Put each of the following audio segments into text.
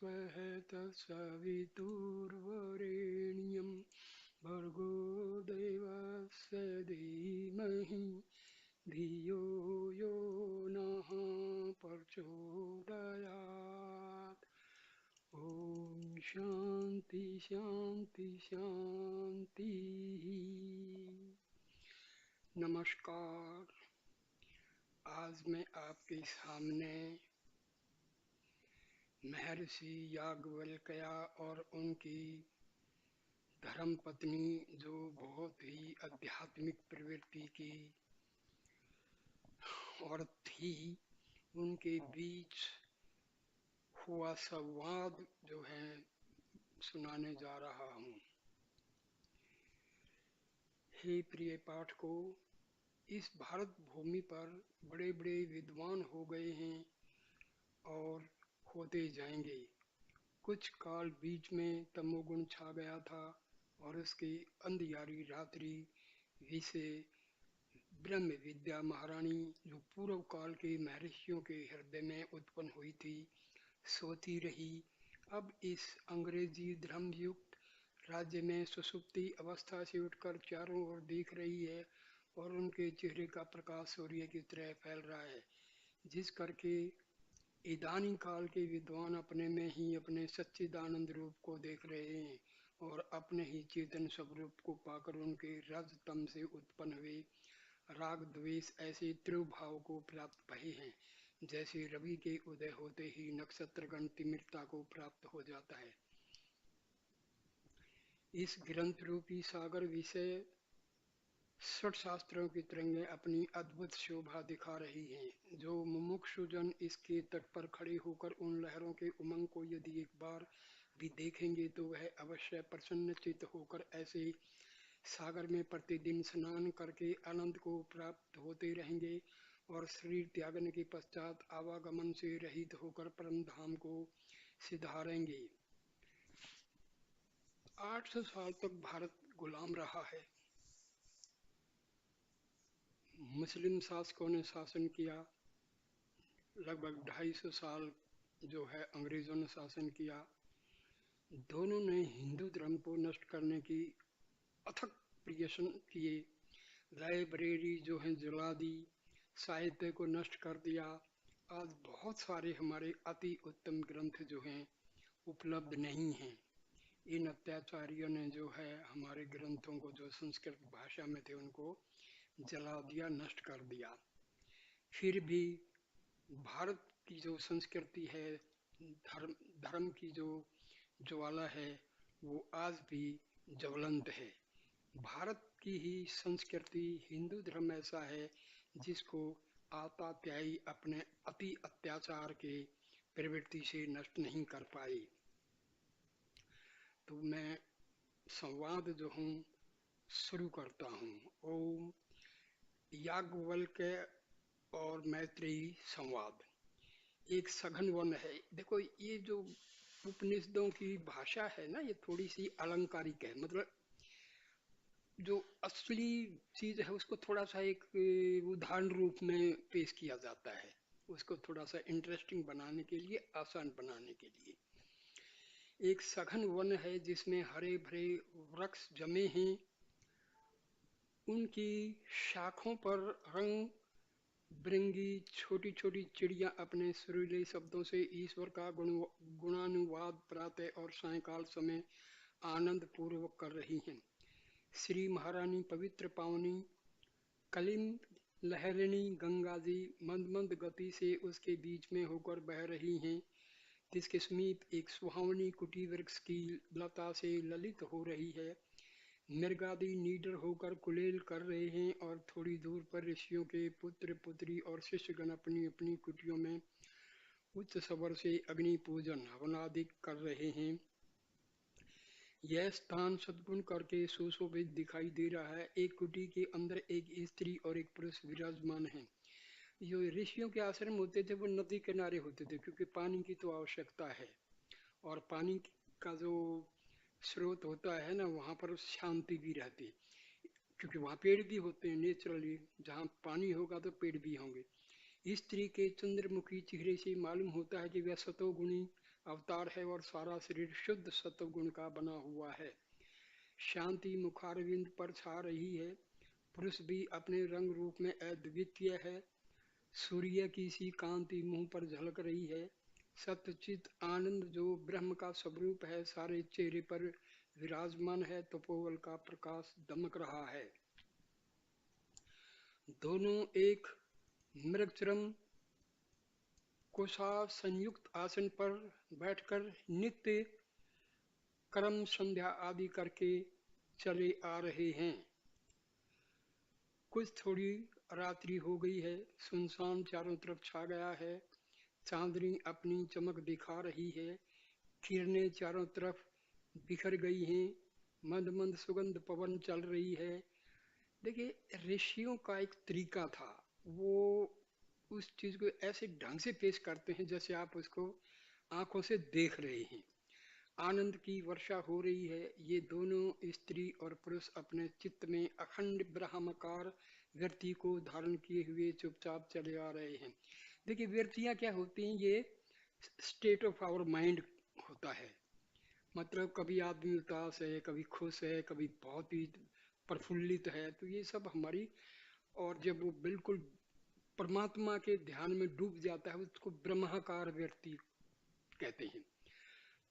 स्वः तत्सवितुर्वरेण्यं भर्गो देवस्य धीमहि धियो यो नः प्रचोदयात्। ओम शांति शांति शांति। नमस्कार। आज मैं आपके सामने महर्षि याज्ञवल्क्य और उनकी धर्म पत्नी, जो बहुत ही आध्यात्मिक प्रवृत्ति की औरत थी, उनके बीच हुआ संवाद जो है सुनाने जा रहा हूँ। हे प्रिय पाठकों, इस भारत भूमि पर बड़े बड़े विद्वान हो गए हैं और होते जाएंगे। कुछ काल बीच में तमोगुण छा गया था और उसकी अंधियारी रात्रि विषय ब्रह्म विद्या महारानी, जो पूर्व काल के महर्षियों के हृदय में उत्पन्न हुई थी, सोती रही। अब इस अंग्रेजी धर्म युक्त राज्य में सुषुप्ति अवस्था से उठकर चारों ओर देख रही है और उनके चेहरे का प्रकाश सूर्य की तरह फैल रहा है, जिस करके इदानी काल के विद्वान अपने में ही अपने सच्चिदानंद रूप को देख रहे हैं और अपने ही चेतन स्वरूप को पाकर उनके रज तम से उत्पन्न हुए राग द्वेष ऐसे त्रिभाव को प्राप्त भये हैं, जैसे रवि के उदय होते ही नक्षत्रगण तिमिरता को प्राप्त हो जाता है। इस ग्रंथ रूपी सागर विषय षट शास्त्रों की तरंगें अपनी अद्भुत शोभा दिखा रही हैं। जो मुमुक्षुजन इसके तट पर खड़े होकर उन लहरों के उमंग को यदि एक बार भी देखेंगे तो वह अवश्य प्रसन्नचित्त होकर ऐसे सागर में प्रतिदिन स्नान करके आनंद को प्राप्त होते रहेंगे और शरीर त्यागने के पश्चात आवागमन से रहित होकर परम धाम को सिधारेंगे। 800 साल तक भारत गुलाम रहा है। मुस्लिम शासकों ने शासन किया। लगभग 250 साल जो है अंग्रेजों ने शासन किया। दोनों ने हिंदू धर्म को नष्ट करने की अथक प्रयत्न किए। लाइब्रेरी जो है जला दी, साहित्य को नष्ट कर दिया। आज बहुत सारे हमारे अति उत्तम ग्रंथ जो हैं उपलब्ध नहीं हैं। इन अत्याचारियों ने जो है हमारे ग्रंथों को, जो संस्कृत भाषा में थे, उनको जला दिया, नष्ट कर दिया। फिर भी भारत की जो संस्कृति है, धर्म की जो ज्वाला है, वो आज भी ज्वलंत है। भारत की ही संस्कृति, हिंदू धर्म ऐसा है जिसको आतात्यायी अपने अति अत्याचार के प्रवृत्ति से नष्ट नहीं कर पाए। तो मैं संवाद जो हूँ शुरू करता हूँ। ओम। याज्ञवल्क्य और मैत्रेयी संवाद। एक सघन वन है। देखो, ये जो उपनिषदों की भाषा है ना, ये थोड़ी सी अलंकारिक है। मतलब जो असली चीज है उसको थोड़ा सा एक उदाहरण रूप में पेश किया जाता है, उसको थोड़ा सा इंटरेस्टिंग बनाने के लिए, आसान बनाने के लिए। एक सघन वन है जिसमें हरे भरे वृक्ष जमे हैं। उनकी शाखों पर रंग बिरंगी छोटी छोटी चिड़िया अपने सुरीले शब्दों से ईश्वर का गुणानुवाद प्रातः और सायंकाल समय आनंद पूर्वक कर रही हैं। श्री महारानी पवित्र पावनी कलिम लहरिणी गंगा जी मंद मंद गति से उसके बीच में होकर बह रही हैं, जिसके समीप एक सुहावनी कुटी वृक्ष की लता से ललित हो रही है। मृगादि निडर होकर कुलेल कर रहे हैं और थोड़ी दूर पर ऋषियों के पुत्र पुत्री और शिष्यगण अपनी अपनी कुटियों में उच्च स्वर से अग्नि पूजन हवनादि कर रहे हैं। यह स्थान सद्गुण करके सुशोभित दिखाई दे रहा है। एक कुटी के अंदर एक स्त्री और एक पुरुष विराजमान है। जो ऋषियों के आश्रम होते थे वो नदी किनारे होते थे, क्योंकि पानी की तो आवश्यकता है और पानी का जो स्रोत होता है ना, वहाँ पर शांति भी रहती, क्योंकि वहाँ पेड़ भी होते हैं नेचुरली। जहाँ पानी होगा तो पेड़ भी होंगे। स्त्री के चंद्रमुखी चेहरे से मालूम होता है कि वह सतोगुणी अवतार है और सारा शरीर शुद्ध सत्व गुण का बना हुआ है। शांति मुखारविंद पर छा रही है। पुरुष भी अपने रंग रूप में अद्वितीय है। सूर्य की सी कांति मुंह पर झलक रही है। सत्यचित आनंद जो ब्रह्म का स्वरूप है सारे चेहरे पर विराजमान है। तपोबल का प्रकाश दमक रहा है। दोनों एक मृगचरम कोसा संयुक्त आसन पर बैठकर नित्य कर्म संध्या आदि करके चले आ रहे हैं। कुछ थोड़ी रात्रि हो गई है। सुनसान चारों तरफ छा गया है। चांदनी अपनी चमक दिखा रही है। किरणें चारों तरफ बिखर गई हैं। मंद मंद सुगंध पवन चल रही है। देखिए, ऋषियों का एक तरीका था। वो उस चीज को ऐसे ढंग से पेश करते हैं जैसे आप उसको आंखों से देख रहे हैं। आनंद की वर्षा हो रही है। ये दोनों स्त्री और पुरुष अपने चित्त में अखंड ब्रह्माकार व्यक्ति को धारण किए हुए चुपचाप चले आ रहे हैं। देखिए, व्यक्तियां क्या होती हैं, ये स्टेट ऑफ आवर माइंड होता है। मतलब कभी आदमी उदास है, कभी खुश है, कभी बहुत ही प्रफुल्लित है, तो ये सब हमारी। और जब वो बिल्कुल परमात्मा के ध्यान में डूब जाता है उसको ब्रह्माकार व्यक्ति कहते हैं।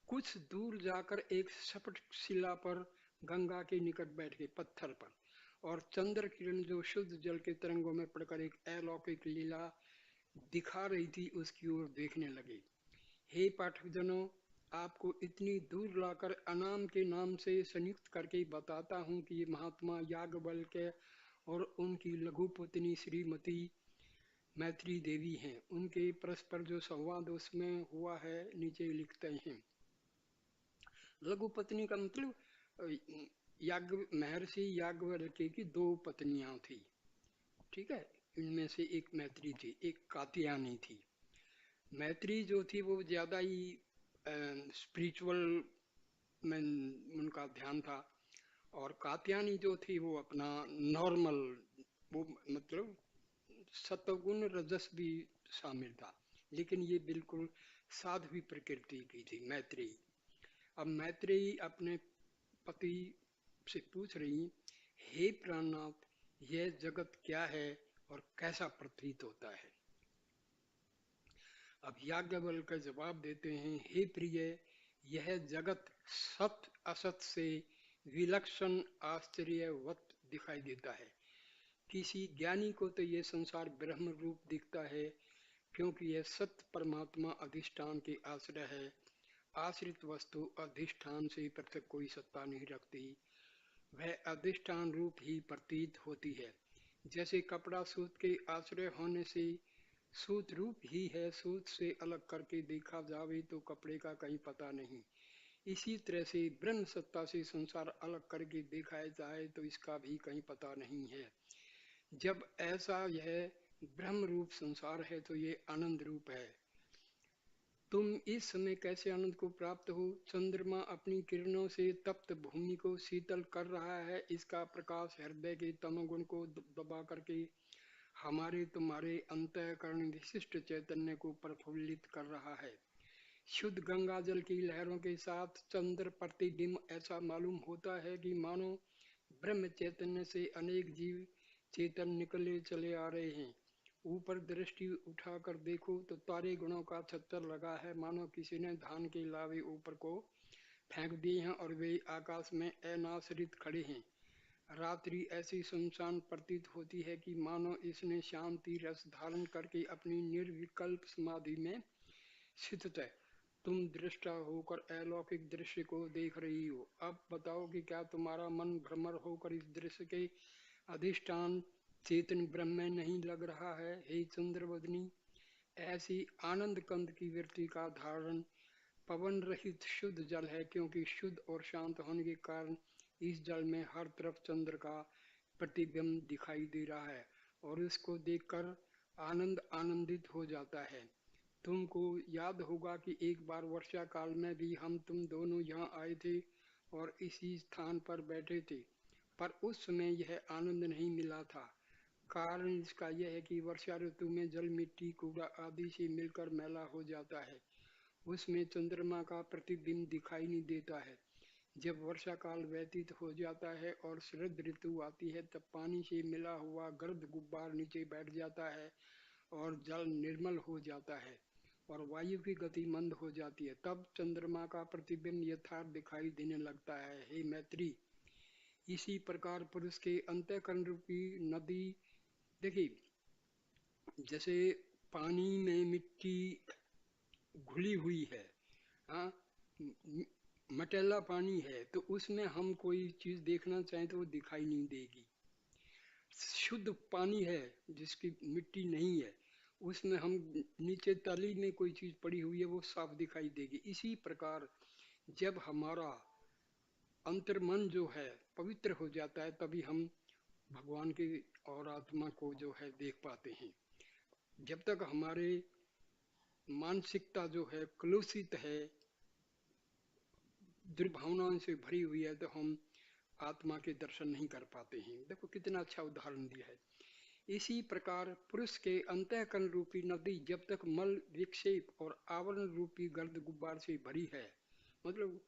कुछ दूर जाकर एक सपाट शिला पर गंगा के निकट बैठ गए पत्थर पर, और चंद्र किरण जो शुद्ध जल के तरंगों में पड़कर एक अलौकिक लीला दिखा रही थी उसकी ओर देखने लगे। हे पाठक जनों, आपको इतनी दूर लाकर अनाम के नाम से संयुक्त करके बताता हूँ कि ये महात्मा याज्ञवल्क्य और उनकी लघु पत्नी श्रीमती मैत्री देवी हैं। उनके परस्पर जो संवाद उसमें हुआ है नीचे लिखते हैं। लघु पत्नी का मतलब याज्ञ महर्षि याज्ञवल्क्य की दो पत्नियां थी। ठीक है, इनमें से एक मैत्री थी, एक कात्यायनी थी। मैत्री जो थी वो ज्यादा ही स्पिरिचुअल में उनका ध्यान था, और कात्यायनी जो थी वो अपना नॉर्मल, वो मतलब सत्वगुण रजस भी शामिल था, लेकिन ये बिल्कुल साध्वी प्रकृति की थी मैत्री। अब मैत्री अपने पति से पूछ रही, हे प्राणनाथ, यह जगत क्या है और कैसा प्रतीत होता है। अब याज्ञवल्क्य का जवाब देते हैं, हे प्रिय, यह जगत सत असत से विलक्षण आश्चर्यवत दिखाई देता है। किसी ज्ञानी को तो यह संसार ब्रह्म रूप दिखता है, क्योंकि यह सत्य परमात्मा अधिष्ठान के आश्रय है। आश्रित वस्तु अधिष्ठान से पृथक कोई सत्ता नहीं रखती, वह अधिष्ठान रूप ही प्रतीत होती है। जैसे कपड़ा सूत के आश्रय होने से सूत रूप ही है, सूत से अलग करके देखा जावे तो कपड़े का कहीं पता नहीं। इसी तरह से ब्रह्म सत्ता से संसार अलग करके देखा जाए तो इसका भी कहीं पता नहीं है। जब ऐसा यह ब्रह्म रूप संसार है तो ये आनंद रूप है। तुम इस समय कैसे आनंद को प्राप्त हो? चंद्रमा अपनी किरणों से तप्त भूमि को शीतल कर रहा है। इसका प्रकाश हृदय के तमोगुण को दबा करके हमारे तुम्हारे अंतःकरण विशिष्ट चैतन्य को प्रफुल्लित कर रहा है। शुद्ध गंगा जल की लहरों के साथ चंद्र प्रतिबिंब ऐसा मालूम होता है कि मानो ब्रह्म चैतन्य से अनेक जीव चेतन निकले चले आ रहे हैं। ऊपर दृष्टि उठाकर देखो तो तारे गुणों का छत्तर लगा है, मानो किसी ने धान के लावे ऊपर को फेंक दिए हैं और वे आकाश में अनाश्रित खड़े हैं। रात्रि ऐसी सुनसान प्रतीत होती है कि मानो इसने शांति रस धारण करके अपनी निर्विकल्प समाधि में स्थित है। तुम दृष्टा होकर अलौकिक दृश्य को देख रही हो। अब बताओ कि क्या तुम्हारा मन भ्रमर होकर इस दृश्य के अधिष्ठान चेतन ब्रह्म में नहीं लग रहा है? हे चंद्रवदनी, ऐसी आनंद कंद की वृत्ति का धारण पवन रहित शुद्ध जल है, क्योंकि शुद्ध और शांत होने के कारण इस जल में हर तरफ चंद्र का प्रतिबिंब दिखाई दे रहा है और इसको देखकर आनंद आनंदित हो जाता है। तुमको याद होगा कि एक बार वर्षा काल में भी हम तुम दोनों यहाँ आए थे और इसी स्थान पर बैठे थे, पर उस समय यह आनंद नहीं मिला था। कारण इसका यह है कि वर्षा ऋतु में जल मिट्टी कूड़ा आदि से मिलकर मैला हो जाता है उसमें चंद्रमा का प्रतिबिंब दिखाई नहीं देता है। जब वर्षा काल व्यतीत हो जाता है और शरद ऋतु आती है तब पानी से मिला हुआ गर्द गुब्बार नीचे बैठ जाता है और जल निर्मल हो जाता है और वायु की गति मंद हो जाती है। तब चंद्रमा का प्रतिबिंब यथार्थ दिखाई देने लगता है। हे मैत्री, इसी प्रकार पुरुष के अंतःकरण रूपी नदी, देखिए, जैसे पानी में मिट्टी घुली हुई है, हाँ, मटेला पानी है, तो उसमें हम कोई चीज देखना चाहें तो वो दिखाई नहीं देगी। शुद्ध पानी है जिसकी मिट्टी नहीं है, उसमें हम नीचे तली में कोई चीज पड़ी हुई है वो साफ दिखाई देगी। इसी प्रकार जब हमारा अंतर्मन जो है पवित्र हो जाता है तभी हम भगवान के और आत्मा को जो है देख पाते हैं। जब तक हमारे मानसिकता जो है कलुषित है, दुर्भावनाओं से भरी हुई है, तो हम आत्मा के दर्शन नहीं कर पाते हैं। देखो कितना अच्छा उदाहरण दिया है। इसी प्रकार पुरुष के अंतःकरण रूपी नदी जब तक मल विक्षेप और आवरण रूपी गर्द गुब्बार से भरी है, मतलब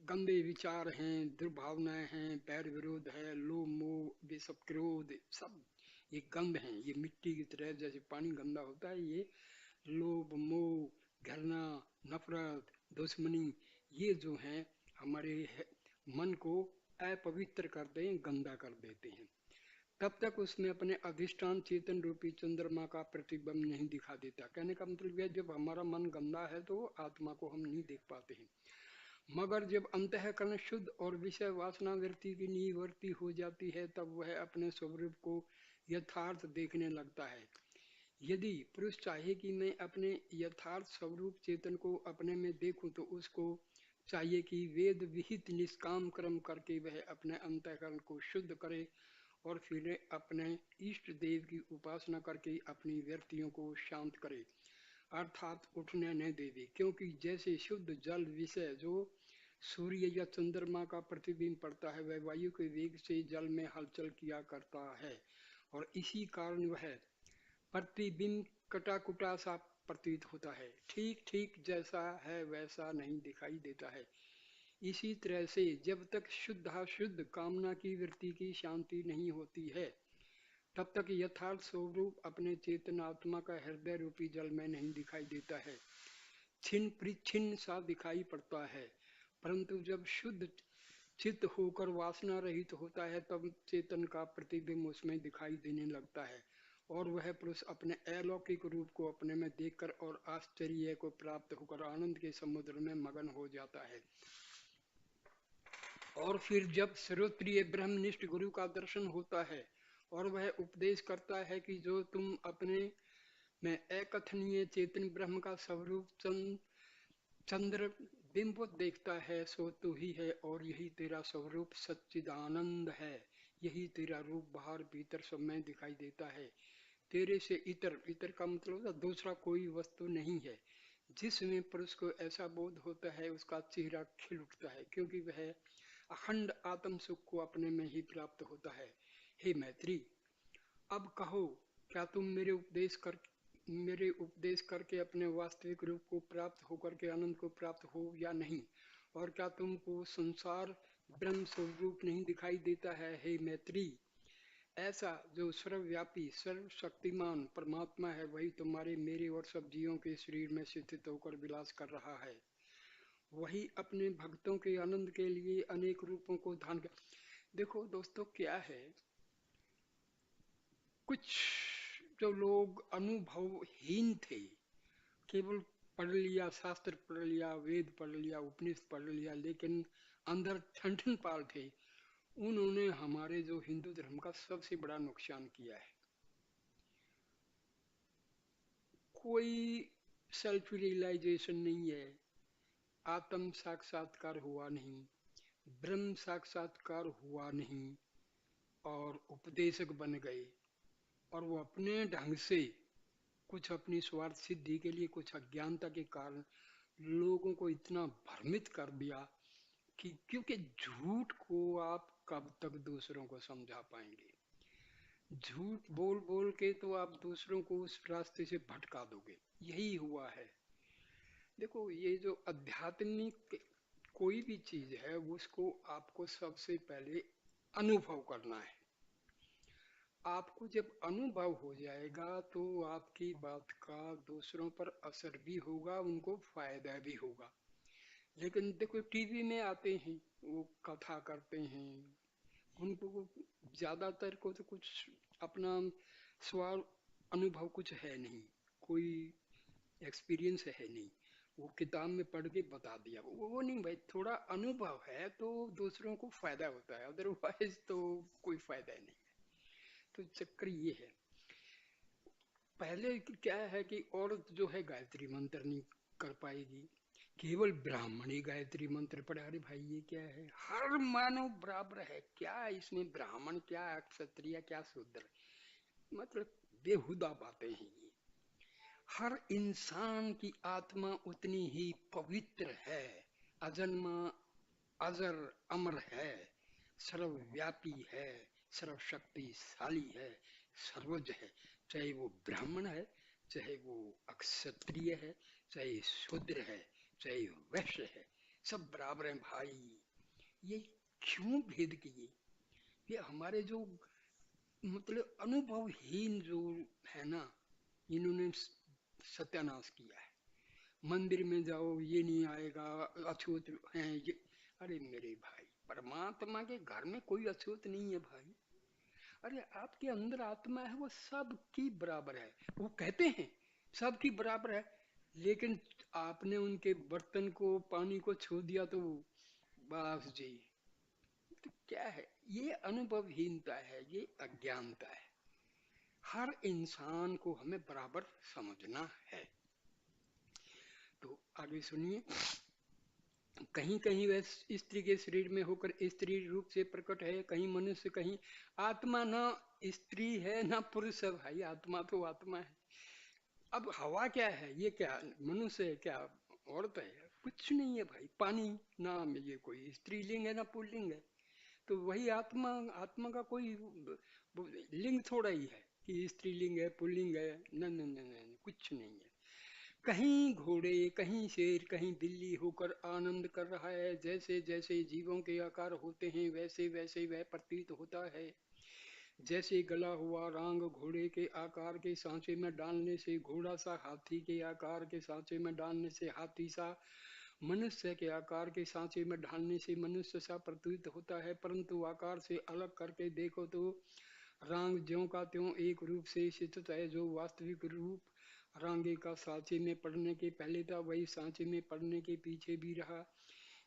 गंदे विचार हैं, दुर्भावनाएं हैं, बैर विरोध है, लोभ मोह, ये सब क्रोध, सब ये गंध हैं। ये मिट्टी की तरह जैसे पानी गंदा होता है, ये लोभ मोह घृणा नफरत दुश्मनी, ये जो हैं हमारे मन को अपवित्र कर दें, गंदा कर देते हैं। तब तक उसमें अपने अधिष्ठान चेतन रूपी चंद्रमा का प्रतिबिंब नहीं दिखा देता। कहने का मतलब यह, जब हमारा मन गंदा है तो आत्मा को हम नहीं देख पाते हैं। मगर जब अंतःकरण शुद्ध और विषय वासना वृत्ति की निवृत्ति हो जाती है तब वह अपने स्वरूप को यथार्थ देखने लगता है। यदि पुरुष चाहे कि मैं अपने यथार्थ स्वरूप चेतन को अपने में देखूं तो उसको चाहिए कि वेद विहित निष्काम कर्म करके वह अपने अंतःकरण को शुद्ध करे और फिर अपने इष्ट देव की उपासना करके अपनी व्यक्तियों को शांत करे, अर्थात उठने न देवे। क्योंकि जैसे शुद्ध जल विषय जो सूर्य या चंद्रमा का प्रतिबिंब पड़ता है वह वायु के वेग से जल में हलचल किया करता है और इसी कारण वह प्रतिबिंब कटाकुटा सा प्रतीत होता है, ठीक ठीक जैसा है वैसा नहीं दिखाई देता है। इसी तरह से जब तक शुद्ध कामना की वृत्ति की शांति नहीं होती है तब तक यथार्थ स्वरूप अपने चेतन आत्मा का हृदय रूपी जल में नहीं दिखाई देता है, छिन्न परिच्छिन्न सा दिखाई पड़ता है। परंतु जब शुद्ध चित्त होकर वासना रहित होता है तब चेतन का प्रतिबिंब उसमें दिखाई देने लगता है और वह पुरुष अपने अलौकिक रूप को अपने में देखकर और आश्चर्य को प्राप्त होकर आनंद के समुद्र में मगन हो जाता है। और फिर जब सर्वप्रिय ब्रह्मनिष्ठ गुरु का दर्शन होता है और वह उपदेश करता है कि जो तुम अपने में अकथनीय चेतन ब्रह्म का स्वरूप चंद्र बिंब देखता है सो तू ही है और यही तेरा स्वरूप सच्चिदानंद है। यही तेरा रूप बाहर भीतर सब में दिखाई देता है। तेरे से इतर, इतर का मतलब दूसरा कोई वस्तु नहीं है। जिसमें पुरुष को ऐसा बोध होता है उसका चेहरा खिल उठता है क्योंकि वह अखंड आत्म सुख को अपने में ही प्राप्त होता है। हे मैत्री, अब कहो, क्या तुम मेरे उपदेश करके अपने वास्तविक रूप को प्राप्त होकर के आनंद को प्राप्त हो या नहीं? और क्या तुमको संसार ब्रह्म स्वरूप नहीं दिखाई देता है? हे मैत्री, ऐसा जो सर्वव्यापी सर्वशक्तिमान परमात्मा है वही तुम्हारे मेरे और सब जीवों के शरीर में स्थित होकर विलास कर रहा है। वही अपने भक्तों के आनंद के लिए अनेक रूपों को धारण कर। देखो दोस्तों, क्या है, कुछ जो लोग अनुभवहीन थे, केवल पढ़ लिया, शास्त्र पढ़ लिया, वेद पढ़ लिया, उपनिषद पढ़ लिया, लेकिन अंदर ठंठन पाल थे, उन्होंने हमारे जो हिंदू धर्म का सबसे बड़ा नुकसान किया है। कोई सेल्फ रियलाइजेशन नहीं है, आत्म साक्षात्कार हुआ नहीं, ब्रह्म साक्षात्कार हुआ नहीं और उपदेशक बन गए और वो अपने ढंग से कुछ अपनी स्वार्थ सिद्धि के लिए, कुछ अज्ञानता के कारण लोगों को इतना भ्रमित कर दिया कि, क्योंकि झूठ को आप कब तक दूसरों को समझा पाएंगे? झूठ बोल बोल के तो आप दूसरों को उस रास्ते से भटका दोगे। यही हुआ है। देखो, ये जो आध्यात्मिक कोई भी चीज है उसको आपको सबसे पहले अनुभव करना है। आपको जब अनुभव हो जाएगा तो आपकी बात का दूसरों पर असर भी होगा, उनको फायदा भी होगा। लेकिन देखो, टीवी में आते हैं, वो कथा करते हैं, उनको ज्यादातर को तो कुछ अपना स्वाल अनुभव कुछ है नहीं, कोई एक्सपीरियंस है नहीं। वो किताब में पढ़ के बता दिया, वो नहीं भाई, थोड़ा अनुभव है तो दूसरों को फायदा होता है, अदरवाइज तो कोई फायदा ही नहीं। तो चक्कर ये है। पहले क्या है कि औरत जो है गायत्री मंत्र नहीं कर पाएगी, केवल ब्राह्मण ही गायत्री मंत्र पढ़े। अरे भाई, ये क्या है? हर मानव बराबर है, क्या इसमें ब्राह्मण, क्या क्षत्रिय, क्या शूद्र, मतलब बेहुदा बातें हैं ये। हर इंसान की आत्मा उतनी ही पवित्र है, अजन्मा, अजर, अमर है, सर्वव्यापी है, सर्वशक्तिशाली है, सर्वज है। चाहे वो ब्राह्मण है, चाहे वो अक्षत्रिय है, चाहे शूद्र है, चाहे वैश्य है, सब बराबर हैं भाई। ये क्यों भेद किए? ये हमारे जो मतलब अनुभवहीन जो है ना, इन्होंने सत्यानाश किया है। मंदिर में जाओ, ये नहीं आएगा, अछूत है ये। अरे मेरे भाई, परमात्मा के घर में कोई अछूत नहीं है भाई। अरे आपके अंदर आत्मा है, वो सबकी बराबर है। वो कहते हैं सबकी बराबर है, लेकिन आपने उनके बर्तन को, पानी को छू दिया तो बस जी। तो क्या है? ये अनुभवहीनता है, ये अज्ञानता है। हर इंसान को हमें बराबर समझना है। तो आगे सुनिए। कहीं कहीं वह स्त्री के शरीर में होकर स्त्री रूप से प्रकट है, कहीं मनुष्य, कहीं आत्मा। ना स्त्री है ना पुरुष है भाई, आत्मा तो आत्मा है। अब हवा क्या है? ये क्या मनुष्य है? क्या औरत है? कुछ नहीं है भाई। पानी, नाम, ये कोई स्त्रीलिंग है ना पुल्लिंग है? तो वही आत्मा। आत्मा का कोई लिंग थोड़ा ही है कि स्त्रीलिंग है पुल्लिंग है। न न न न, कुछ नहीं है। कहीं घोड़े, कहीं शेर, कहीं बिल्ली होकर आनंद कर रहा है। जैसे जैसे जीवों के आकार होते हैं वैसे वैसे वह प्रतीत होता है। जैसे गला हुआ रांग घोड़े के आकार के सांचे में डालने से घोड़ा सा, हाथी के आकार के सांचे में डालने से हाथी सा, मनुष्य के आकार के सांचे में ढालने से मनुष्य सा प्रतीत होता है। परंतु आकार से अलग करके देखो तो रांग ज्यों का त्यों एक रूप से स्थित है। जो वास्तविक रूप रांगे का सांचे में पड़ने के पहले था, वही सांचे में पड़ने के पीछे भी रहा।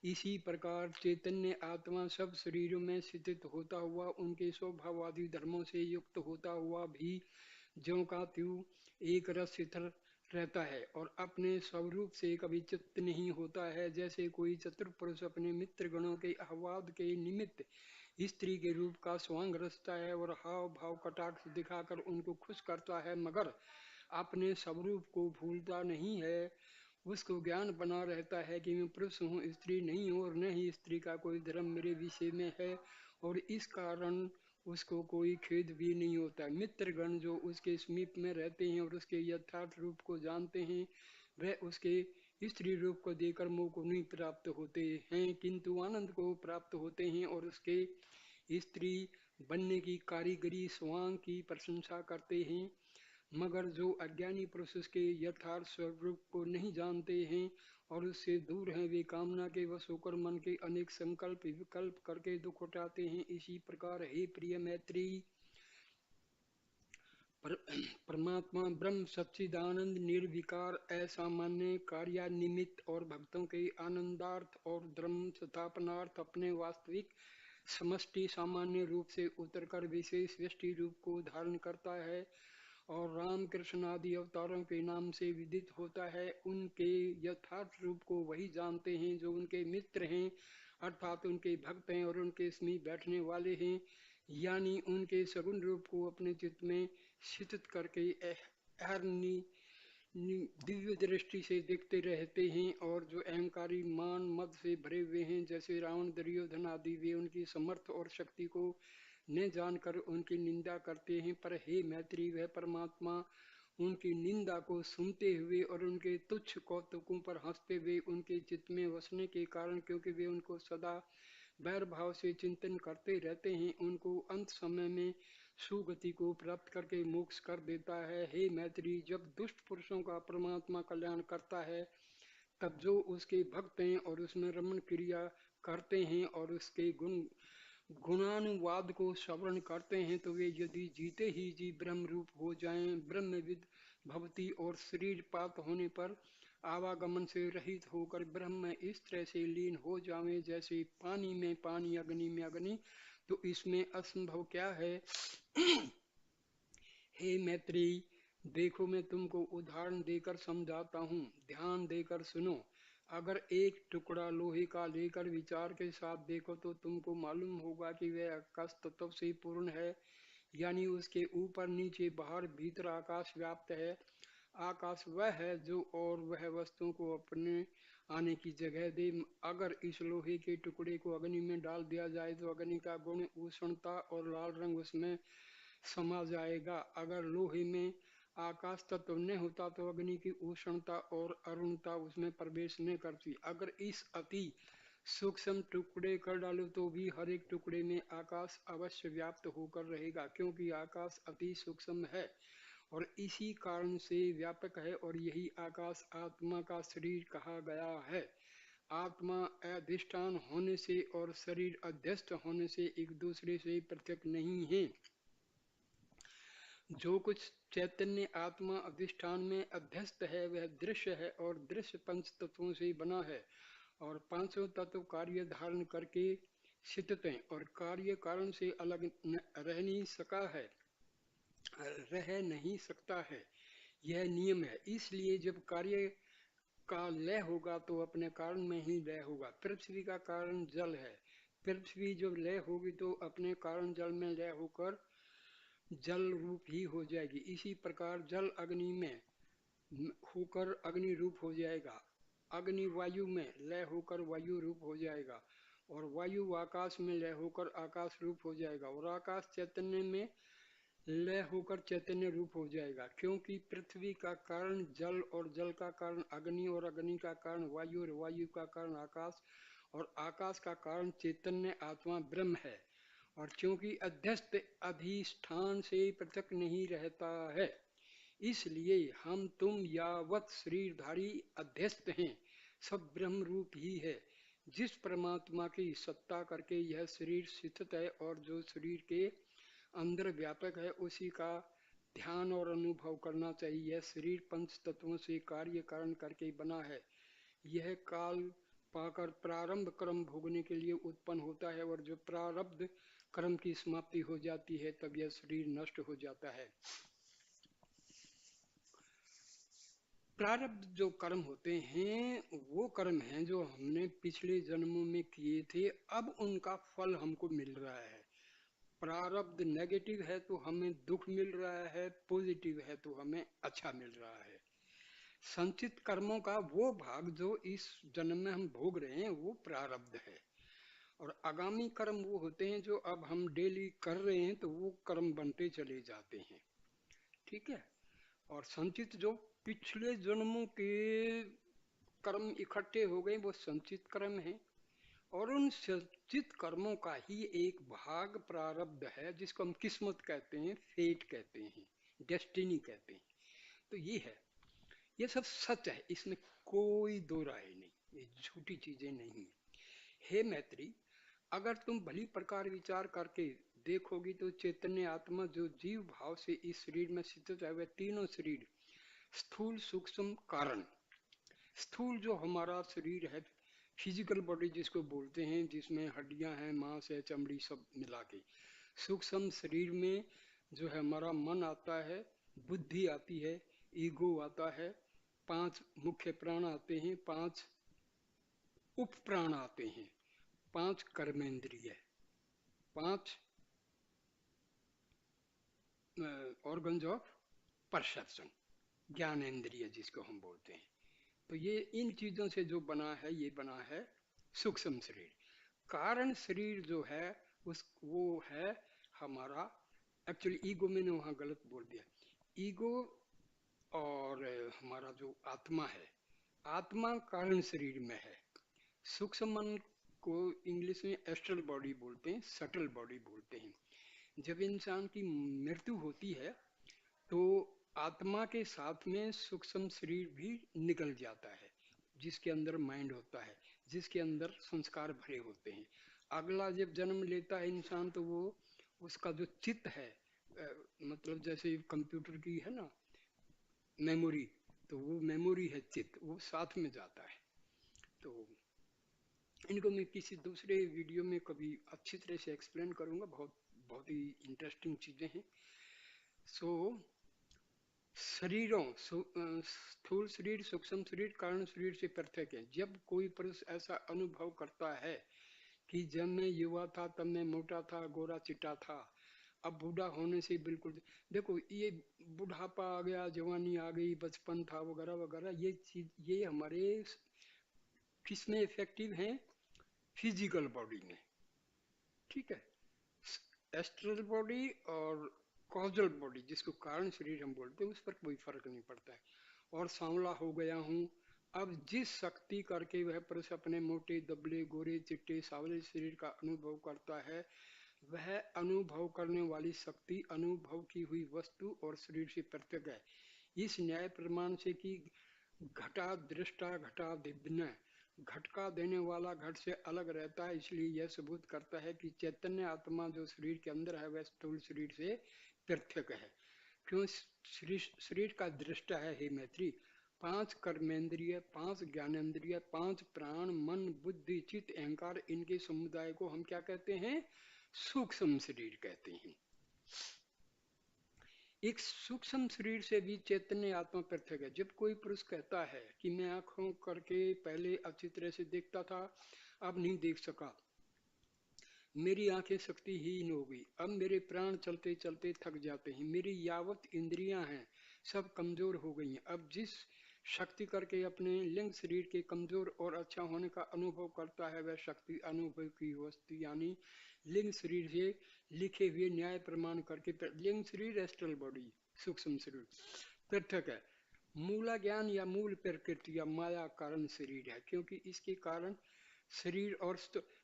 इसी प्रकार चैतन्य आत्मा सब शरीरों में स्थित होता हुआ, उनके स्वभावादि धर्मों से युक्त होता हुआ भी ज्यों का त्यों एक रस स्थिर रहता है और अपने स्वरूप से कभी चित्त नहीं होता है। जैसे कोई चतुर पुरुष अपने मित्र गणों के आह्लाद के निमित्त स्त्री के रूप का स्वांग रचता है और हाव भाव कटाक्ष दिखाकर उनको खुश करता है, मगर अपने स्वरूप को भूलता नहीं है। उसको ज्ञान बना रहता है कि मैं पुरुष हूँ, स्त्री नहीं हूँ, और न ही स्त्री का कोई धर्म मेरे विषय में है, और इस कारण उसको कोई खेद भी नहीं होता। मित्रगण जो उसके समीप में रहते हैं और उसके यथार्थ रूप को जानते हैं, वह उसके स्त्री रूप को देकर मोह को नहीं प्राप्त होते हैं, किंतु आनंद को प्राप्त होते हैं और उसके स्त्री बनने की कारीगरी स्वांग की प्रशंसा करते हैं। मगर जो अज्ञानी पुरुष उसके यथार्थ स्वरूप को नहीं जानते हैं और उससे दूर हैं, वे कामना के वश होकर मन के अनेक संकल्प विकल्प करके दुख उठाते हैं। इसी प्रकार हे प्रिय मैत्री, पर, परमात्मा ब्रह्म सच्चिदानंद निर्विकार असामान्य कार्यानिमित्त और भक्तों के आनंदार्थ और धर्म स्थापनार्थ अपने वास्तविक समष्टि सामान्य रूप से उतरकर विशेष व्यष्टि रूप को धारण करता है और राम कृष्ण आदि अवतारों के नाम से विदित होता है। उनके यथार्थ रूप को वही जानते हैं जो उनके मित्र हैं, अर्थात उनके भक्त हैं और उनके समीप बैठने वाले हैं। यानी उनके सगुण रूप को अपने चित्त में स्थित करके अहरनी दिव्य दृष्टि से देखते रहते हैं। और जो अहंकारी मान मद से भरे हुए हैं, जैसे रावण, दुर्योधन आदि, वे उनकी समर्थ और शक्ति को न जानकर उनकी निंदा करते हैं। पर हे मैत्री, वह परमात्मा उनकी निंदा को सुनते हुए और उनके तुच्छ कौतुकों पर हंसते हुए उनके चित्त में वसने के कारण, क्योंकि वे उनको सदा वैर भाव से चिंतन करते रहते हैं, उनको अंत समय में सुगति को प्राप्त करके मोक्ष कर देता है। हे मैत्री, जब दुष्ट पुरुषों का परमात्मा कल्याण करता है, तब जो उसके भक्त हैं और उसमें रमण क्रिया करते हैं और उसके गुणानुवाद को श्रवण करते हैं, तो वे यदि जीते ही जी ब्रह्म रूप हो जाएं, ब्रह्मविद भवती और शरीर पात होने पर आवागमन से रहित होकर ब्रह्म में इस तरह से लीन हो जावें जैसे पानी में पानी, अग्नि में अग्नि, तो इसमें असंभव क्या है। हे मैत्री, देखो मैं तुमको उदाहरण देकर समझाता हूँ, ध्यान देकर सुनो। अगर एक टुकड़ा लोहे का लेकर विचार के साथ देखो तो तुमको मालूम होगा कि वह आकाश तत्व से पूर्ण है, यानी उसके ऊपर नीचे बाहर भीतर आकाश व्याप्त है। आकाश वह है जो और वह वस्तुओं को अपने आने की जगह दे। अगर इस लोहे के टुकड़े को अग्नि में डाल दिया जाए तो अग्नि का गुण उष्णता और लाल रंग उसमें समा जाएगा। अगर लोहे में आकाश तत्व न होता तो अग्नि की उष्णता और अरुणता उसमें प्रवेश न करती। अगर इस अति सूक्ष्म टुकड़े कर डालो तो भी हर एक टुकड़े में आकाश अवश्य व्याप्त होकर रहेगा, क्योंकि आकाश अति सूक्ष्म है और इसी कारण से व्यापक है, और यही आकाश आत्मा का शरीर कहा गया है। आत्मा अधिष्ठान होने से और शरीर अध्यस्त होने से एक दूसरे से पृथक नहीं है। जो कुछ चैतन्य आत्मा अधिष्ठान में अध्यस्त है वह दृश्य है, और दृश्य पंच तत्वों से बना है, और पांचों तत्व कार्य धारण करके स्थित हैं और कार्य कारण से अलग रह नहीं सकता है। यह नियम है। इसलिए जब कार्य का लय होगा तो अपने कारण में ही लय होगा। पृथ्वी का कारण जल है, पृथ्वी जब लय होगी तो अपने कारण जल में लय होकर जल रूप ही हो जाएगी। इसी प्रकार जल अग्नि में होकर अग्नि रूप हो जाएगा, अग्नि वायु में लय होकर वायु रूप हो जाएगा, और वायु आकाश में लय होकर आकाश रूप हो जाएगा, और आकाश चैतन्य में लय होकर चैतन्य रूप हो जाएगा। क्योंकि पृथ्वी का कारण जल और जल का कारण अग्नि और अग्नि का कारण वायु और वायु का कारण आकाश और आकाश का कारण चैतन्य आत्मा ब्रह्म है। और क्योंकि अध्यस्त अधिष्ठान से पृथक नहीं रहता है, इसलिए हम तुम यावत शरीरधारी अध्यस्त हैं सब ब्रह्म रूप ही है। जिस परमात्मा की सत्ता करके यह शरीर स्थित है और जो शरीर के अंदर व्यापक है, उसी का ध्यान और अनुभव करना चाहिए। यह शरीर पंच तत्वों से कार्य कारण करके बना है। यह काल पाकर प्रारंभ कर्म भोगने के लिए उत्पन्न होता है, और जो प्रारब्ध कर्म की समाप्ति हो जाती है तब यह शरीर नष्ट हो जाता है। प्रारब्ध जो कर्म होते हैं वो कर्म हैं जो हमने पिछले जन्मों में किए थे, अब उनका फल हमको मिल रहा है। प्रारब्ध नेगेटिव है तो हमें दुख मिल रहा है, पॉजिटिव है तो हमें अच्छा मिल रहा है। संचित कर्मों का वो भाग जो इस जन्म में हम भोग रहे हैं वो प्रारब्ध है, और आगामी कर्म वो होते हैं जो अब हम डेली कर रहे हैं तो वो कर्म बनते चले जाते हैं। ठीक है। और संचित जो पिछले जन्मों के कर्म इकट्ठे हो गए वो संचित कर्म है, और उन संचित कर्मों का ही एक भाग प्रारब्ध है, जिसको हम किस्मत कहते हैं, फेट कहते हैं, डेस्टिनी कहते हैं। तो ये है, ये सब सच है, इसमें कोई दो राय नहीं, ये झूठी चीजें नहीं। हे मैत्री, अगर तुम भली प्रकार विचार करके देखोगी तो चैतन्य आत्मा जो जीव भाव से इस शरीर में स्थित है वह तीनों शरीर, स्थूल सूक्ष्म कारण। स्थूल जो हमारा शरीर है, फिजिकल बॉडी जिसको बोलते हैं, जिसमें हड्डियां हैं, मांस है, चमड़ी सब मिला के। सूक्ष्म शरीर में जो है हमारा मन आता है, बुद्धि आती है, ईगो आता है, 5 मुख्य प्राण आते हैं, 5 उप प्राण आते हैं, 5 कर्मेंद्रिय, 5 ऑर्गन्स ऑफ परसेप्शन, ज्ञानेन्द्रिय जिसको हम बोलते हैं। तो ये इन चीजों से जो बना है ये बना है सूक्ष्म शरीर। कारण शरीर जो है उस वो है हमारा, एक्चुअली ईगो मैंने वहां गलत बोल दिया। ईगो और हमारा जो आत्मा है, आत्मा कारण शरीर में है। सूक्ष्म मन को इंग्लिश में एस्ट्रल बॉडी बोलते हैं, सटल बॉडी बोलते हैं। जब इंसान की मृत्यु होती है तो आत्मा के साथ में सूक्ष्म शरीर भी निकल जाता है, जिसके अंदर माइंड होता है, जिसके अंदर संस्कार भरे होते हैं। अगला जब जन्म लेता है इंसान तो वो उसका जो चित्त है, मतलब जैसे कंप्यूटर की है ना मेमोरी, तो वो मेमोरी है चित्त, वो साथ में जाता है। तो इनको मैं किसी दूसरे वीडियो में कभी अच्छी तरह से एक्सप्लेन करूंगा, बहुत बहुत ही इंटरेस्टिंग चीजें हैं। सो शरीरों स्थूल शरीर, सूक्ष्म शरीर कारण शरीर से पृथक है। जब कोई पुरुष ऐसा अनुभव करता है कि जब मैं युवा था तब मैं मोटा था, गोरा चिट्टा था, अब बूढ़ा होने से बिल्कुल, देखो ये बुढ़ापा आ गया, जवानी आ गई, बचपन था वगैरह वगैरह, ये चीज ये हमारे किसमें इफेक्टिव हैं? फिजिकल बॉडी में। ठीक है, एस्ट्रल बॉडी और कॉजल बॉडी, जिसको कारण शरीर हम बोलते हैं, उस पर कोई फर्क नहीं पड़ता है। और सांवला हो गया हूँ, अब जिस शक्ति करके वह पुरुष अपने मोटे दबले गोरे चिट्टे सावले शरीर का अनुभव करता है, वह अनुभव करने वाली शक्ति अनुभव की हुई वस्तु और शरीर से पृथक है। इस न्याय प्रमाण से कि घटा दृष्टा घटा भिन्न, घट का देने वाला घट से अलग रहता है, इसलिए यह सबूत करता है कि चैतन्य आत्मा जो शरीर के अंदर है वह स्थूल शरीर से पृथक है। क्यों? शरीर का दृष्टा है हे मैत्री। पांच कर्मेंद्रिय, पांच ज्ञानेंद्रिय, पांच प्राण, मन, बुद्धि, चित्त, अहंकार, इनके समुदाय को हम क्या कहते हैं? सूक्ष्म शरीर कहते हैं। एक सूक्ष्म शरीर से भी चैतन्य आत्मा पृथक है। जब कोई पुरुष कहता है कि मैं आंखों करके पहले अच्छी तरह से देखता था, अब नहीं देख सका, मेरी आंखें शक्तिहीन हो गई, अब मेरे प्राण चलते चलते थक जाते हैं, मेरी यावत इंद्रियां हैं सब कमजोर हो गई हैं, अब जिस शक्ति करके अपने लिंग शरीर के कमजोर और अच्छा होने का अनुभव करता है, वह शक्ति अनुभव की वस्तु यानी लिंग शरीर से लिखे हुए न्याय प्रमाण करके, लिंग शरीर एस्ट्रल बॉडी, सूक्ष्म शरीर पृथक है। मूला ज्ञान या मूल प्रकृति या माया कारण शरीर है, क्योंकि इसके कारण शरीर और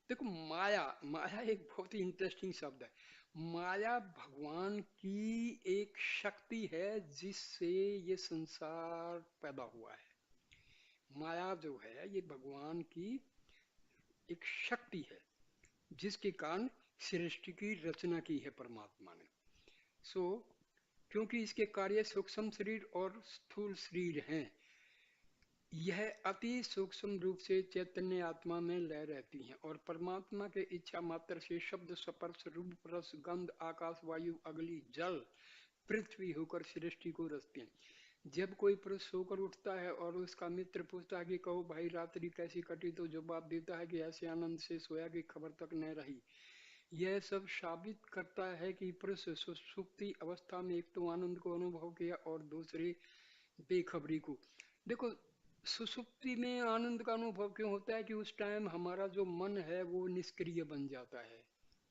देखो माया, माया एक बहुत ही इंटरेस्टिंग शब्द है। माया भगवान की एक शक्ति है जिससे ये संसार पैदा हुआ है। माया जो है ये भगवान की एक शक्ति है जिसके कारण सृष्टि की रचना की है परमात्मा ने। सो क्योंकि इसके कार्य सूक्ष्म शरीर और स्थूल शरीर हैं, यह अति सूक्ष्म रूप से चैतन्य आत्मा में लय रहती हैं और परमात्मा के इच्छा मात्र से शब्द स्पर्श रूप रस गंध आकाश वायु अग्नि जल पृथ्वी होकर सृष्टि को रचते हैं। जब कोई पुरुष सोकर उठता है और उसका मित्र पूछता है कि कहो भाई रात्रि कैसी कटी, तो जवाब देता है कि ऐसे आनंद से सोया कि खबर तक न रही। यह सब साबित करता है कि पुरुष सुषुप्ति अवस्था में एक तो आनंद को अनुभव किया और दूसरे बेखबरी को। देखो सुसुप्ति में आनंद का अनुभव क्यों होता है कि उस टाइम हमारा जो मन है वो निष्क्रिय बन जाता है।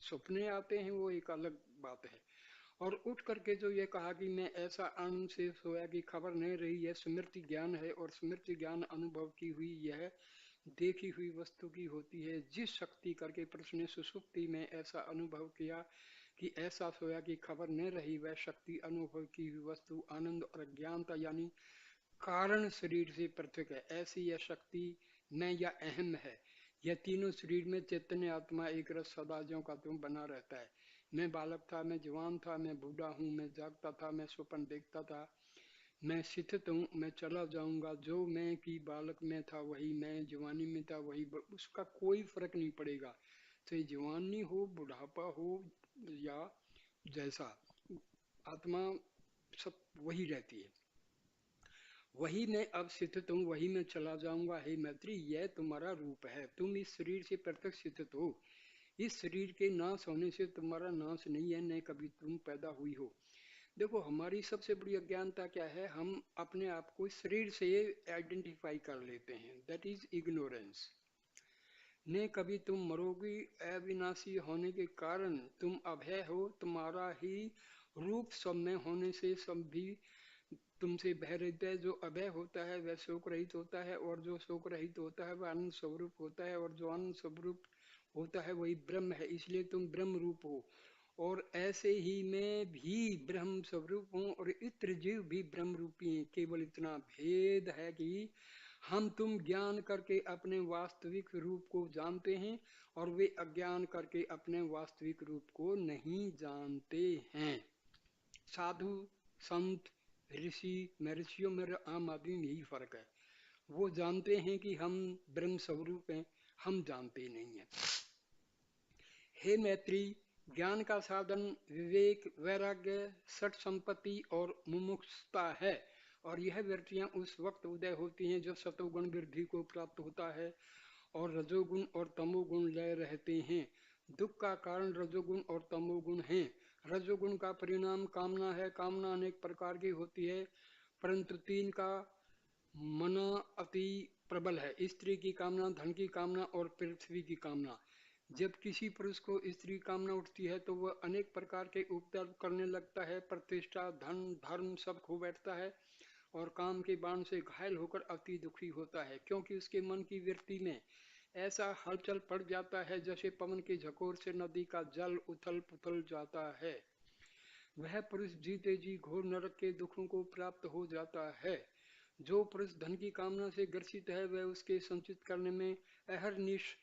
सपने आते हैं वो एक अलग बात है, और उठ करके जो ये कहा कि मैं ऐसा आनंद से सोया कि खबर नहीं रही, यह स्मृति ज्ञान है और स्मृति ज्ञान अनुभव की हुई यह देखी हुई वस्तु की होती है। जिस शक्ति करके प्रश्न ने सुसुप्ति में ऐसा अनुभव किया कि ऐसा सोया कि खबर न रही, वह शक्ति अनुभव की हुई वस्तु आनंद और अज्ञानता यानी कारण शरीर से पृथक है। ऐसी यह शक्ति मैं या अहम है। यह तीनों शरीर में चैतन्य आत्मा एक रस सदा ज्यों का त्यों बना रहता है। मैं बालक था, मैं जवान था, मैं बूढ़ा हूँ, मैं जागता था, मैं स्वप्न देखता था, मैं स्थित हूँ, मैं चला जाऊंगा। जो मैं की बालक में था वही मैं, जवानी में था वही, उसका कोई फर्क नहीं पड़ेगा, चाहे जवानी हो, बुढ़ापा हो या जैसा, आत्मा सब वही रहती है। वही मैं अब स्थित हूँ, वही मैं चला जाऊंगा। हे मैत्री, यह तुम्हारा रूप है, तुम इस शरीर से पृथक स्थित हो। इस शरीर के नाश होने से तुम्हारा नाश नहीं है, न कभी तुम पैदा हुई हो। देखो हमारी सबसे बड़ी अज्ञानता क्या है, हम अपने आप को शरीर से आइडेंटिफाई कर लेते हैं, दैट इज इग्नोरेंस। ने कभी तुम मरोगी, अविनाशी होने के कारण तुम अभय हो, तुम्हारा ही रूप सब में होने से सब भी तुमसे भय रहित है। जो अभय होता है वह शोक रहित होता है, और जो शोक रहित होता है वह आनंद स्वरूप होता है, और जो आनंद स्वरूप होता है वही ब्रह्म है। इसलिए तुम ब्रह्म रूप हो, और ऐसे ही मैं भी ब्रह्म स्वरूप हूँ, और इत्र जीव भी ब्रह्म रूपी हैं। केवल इतना भेद है कि हम तुम ज्ञान करके अपने वास्तविक रूप को जानते हैं, और वे अज्ञान करके अपने वास्तविक रूप को नहीं जानते हैं। साधु, संत, ऋषि, महर्षियों में आम आदमी में यही फर्क है। वो जानते हैं कि हम ब्रह्म स्वरूप हैं, हम जानते नहीं हैं। हे मैत्री, ज्ञान का साधन विवेक, वैराग्य, सठ संपत्ति और मुमुक्षुता है, और यह वृत्तियां उस वक्त उदय होती हैं जब सतोगुण वृद्धि को प्राप्त होता है और रजोगुण और तमोगुण लय रहते हैं। दुख का कारण रजोगुण और तमोगुण हैं। रजोगुण का परिणाम कामना है। कामना अनेक प्रकार की होती है, परंतु तीन का मना अति प्रबल है: स्त्री की कामना, धन की कामना और पृथ्वी की कामना। जब किसी पुरुष को स्त्री कामना उठती है तो वह अनेक प्रकार के उपद्रव करने लगता है। प्रतिष्ठा, धन, धर्म सब खो बैठता है, और काम के बाण से घायल होकर अति दुखी होता है, क्योंकि उसके मन की वृत्ति में ऐसा हलचल पड़ जाता है जैसे पवन के झकोर से नदी का जल उथल पुथल जाता है। वह पुरुष जीते जी घोर नरक के दुखों को प्राप्त हो जाता है। जो पुरुष धन की कामना से ग्रसित है वह उसके संचित करने में अहरनिश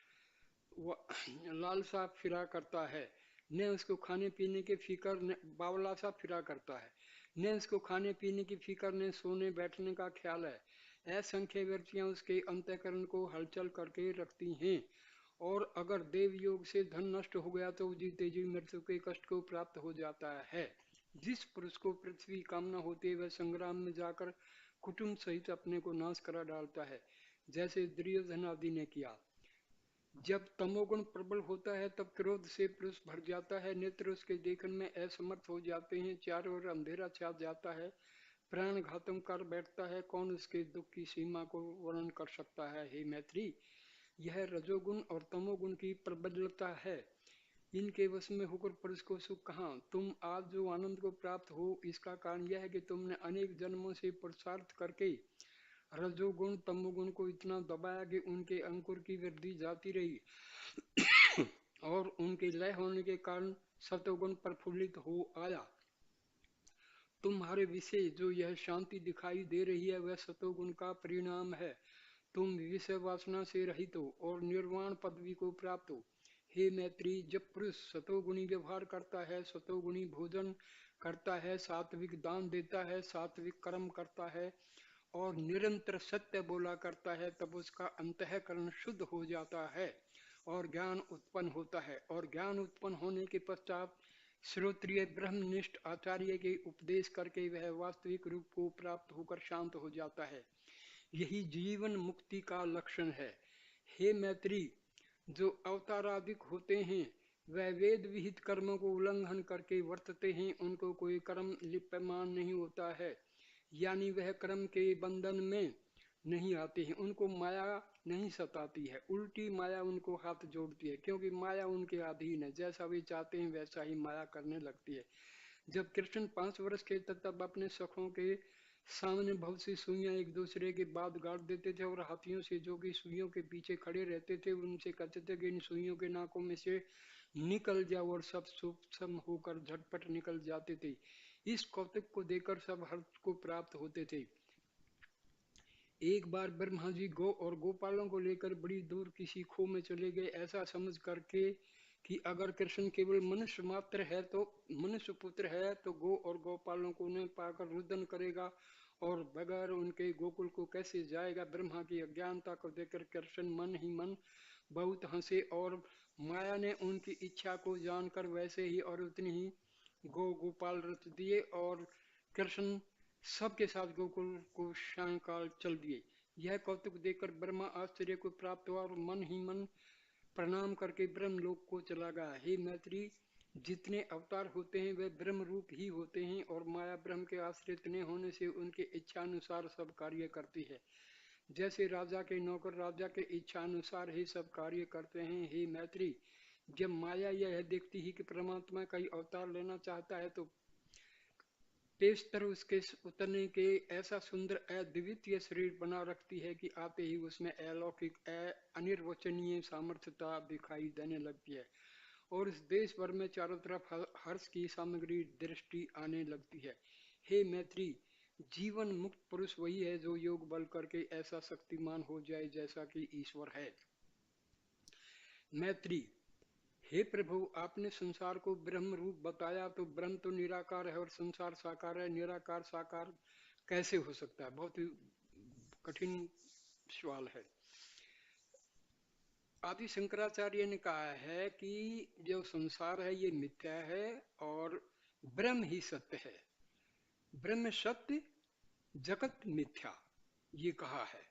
लालसा फिरा करता है। न उसको खाने पीने के फिकर, न बावला सा फिरा करता है। न उसको खाने पीने की फिकर, न सोने बैठने का ख्याल है। असंख्य वृत्तियां उसके अंतःकरण को हलचल करके रखती हैं। और अगर देव योग से धन नष्ट हो गया तो जीते जी मृत्यु के कष्ट को प्राप्त हो जाता है। जिस पुरुष को पृथ्वी कामना होती है वह संग्राम में जाकर कुटुंब सहित अपने को नाश करा डालता है, जैसे दुर्योधन आदि ने किया। जब तमोगुण प्रबल होता है तब क्रोध से पुरुष भर जाता है। नेत्र उसके देखने में असमर्थ हो जाते हैं, चारों ओर अंधेरा छा जाता है, प्राण घातम कर बैठता है। कौन उसके दुख की सीमा को वर्णन कर सकता है? हे मैत्री, यह रजोगुण और तमोगुण की प्रबलता है। इनके वश में होकर पुरुष को सुख कहाँ? तुम आज जो आनंद को प्राप्त हो, इसका कारण यह है कि तुमने अनेक जन्मों से पुरुषार्थ करके रजोगुण तमोगुण को इतना दबाया कि उनके अंकुर की वृद्धि जाती रही, और उनके लय होने के कारण सतोगुण प्रफुल्लित हो आया। तुम्हारे विषय जो यह शांति दिखाई दे रही है वह सतोगुण का परिणाम है। तुम विषय वासना से रहित हो और निर्वाण पदवी को प्राप्त हो। हे मैत्री, जब पुरुष सतोगुणी व्यवहार करता है, सतोगुणी भोजन करता है, सात्विक दान देता है, सात्विक कर्म करता है और निरंतर सत्य बोला करता है, तब उसका अंतःकरण शुद्ध हो जाता है और ज्ञान उत्पन्न होता है। और ज्ञान उत्पन्न होने के पश्चात श्रोत्रिय ब्रह्मनिष्ठ आचार्य के उपदेश करके वह वास्तविक रूप को प्राप्त होकर शांत हो जाता है। यही जीवन मुक्ति का लक्षण है। हे मैत्री, जो अवताराधिक होते हैं वह वेद विहित कर्मों को उल्लंघन करके वर्तते हैं। उनको कोई कर्म लिप्यमान नहीं होता है, यानी वह कर्म के बंधन में नहीं आते हैं। उनको माया नहीं सताती है, उल्टी माया उनको हाथ जोड़ती है, क्योंकि माया उनके अधीन है। जैसा वे चाहते हैं वैसा ही माया करने लगती है। जब कृष्ण 5 वर्ष के थे तब अपने सखों के सामने बहुत सी सुइयां एक दूसरे के बाद गाड़ देते थे, और हाथियों से जो कि सुइयों के पीछे खड़े रहते थे उनसे कहते थे कि इन सुइयों के नाकों में से निकल जाओ, और सब सूक्ष्म होकर झटपट निकल जाते थे। इस कौतुक को देखकर सब हर्ष को प्राप्त होते थे। एक बार ब्रह्मा जी गौ और गोपालों को लेकर बड़ी दूर किसी खो में चले गए, ऐसा समझ करके कि अगर कृष्ण केवल मनुष्य मात्र है तो मनुष्य पुत्र है तो गौ और गोपालों को न पाकर रुदन करेगा और बगैर उनके गोकुल को कैसे जाएगा। ब्रह्मा की अज्ञानता को देखकर कृष्ण मन ही मन बहुत हंसे, और माया ने उनकी इच्छा को जानकर वैसे ही और उतनी ही गौ गोपाल रच दिए, और कृष्ण सबके साथ गोकुल को सायंकाल चल दिए। यह कौतुक देखकर ब्रह्मा आश्चर्य को प्राप्त हुआ और मन ही मन प्रणाम करके ब्रह्मलोक को चला गया। हे मैत्री, जितने अवतार होते हैं वे ब्रह्म रूप ही होते हैं, और माया ब्रह्म के आश्रित न होने से उनके इच्छा अनुसार सब कार्य करती है। जैसे राजा के नौकर राजा के इच्छा अनुसार ही सब कार्य करते हैं। हे मैत्री, जब माया यह देखती है कि परमात्मा कई अवतार लेना चाहता है तो पेशतर उसके उतरने के ऐसा सुंदर अद्वितीय शरीर बना रखती है कि आते ही उसमें अलौकिक अनिर्वचनीय सामर्थ्यता दिखाई देने लगती है और इस देश भर में चारों तरफ हर्ष की सामग्री दृष्टि आने लगती है। हे मैत्री, जीवन मुक्त पुरुष वही है जो योग बल करके ऐसा शक्तिमान हो जाए जैसा कि ईश्वर है। मैत्री, हे प्रभु, आपने संसार को ब्रह्म रूप बताया, तो ब्रह्म तो निराकार है और संसार साकार है, निराकार साकार कैसे हो सकता है? बहुत ही कठिन सवाल है। आदि शंकराचार्य ने कहा है कि जो संसार है ये मिथ्या है और ब्रह्म ही सत्य है। ब्रह्म सत्य, जगत मिथ्या, ये कहा है।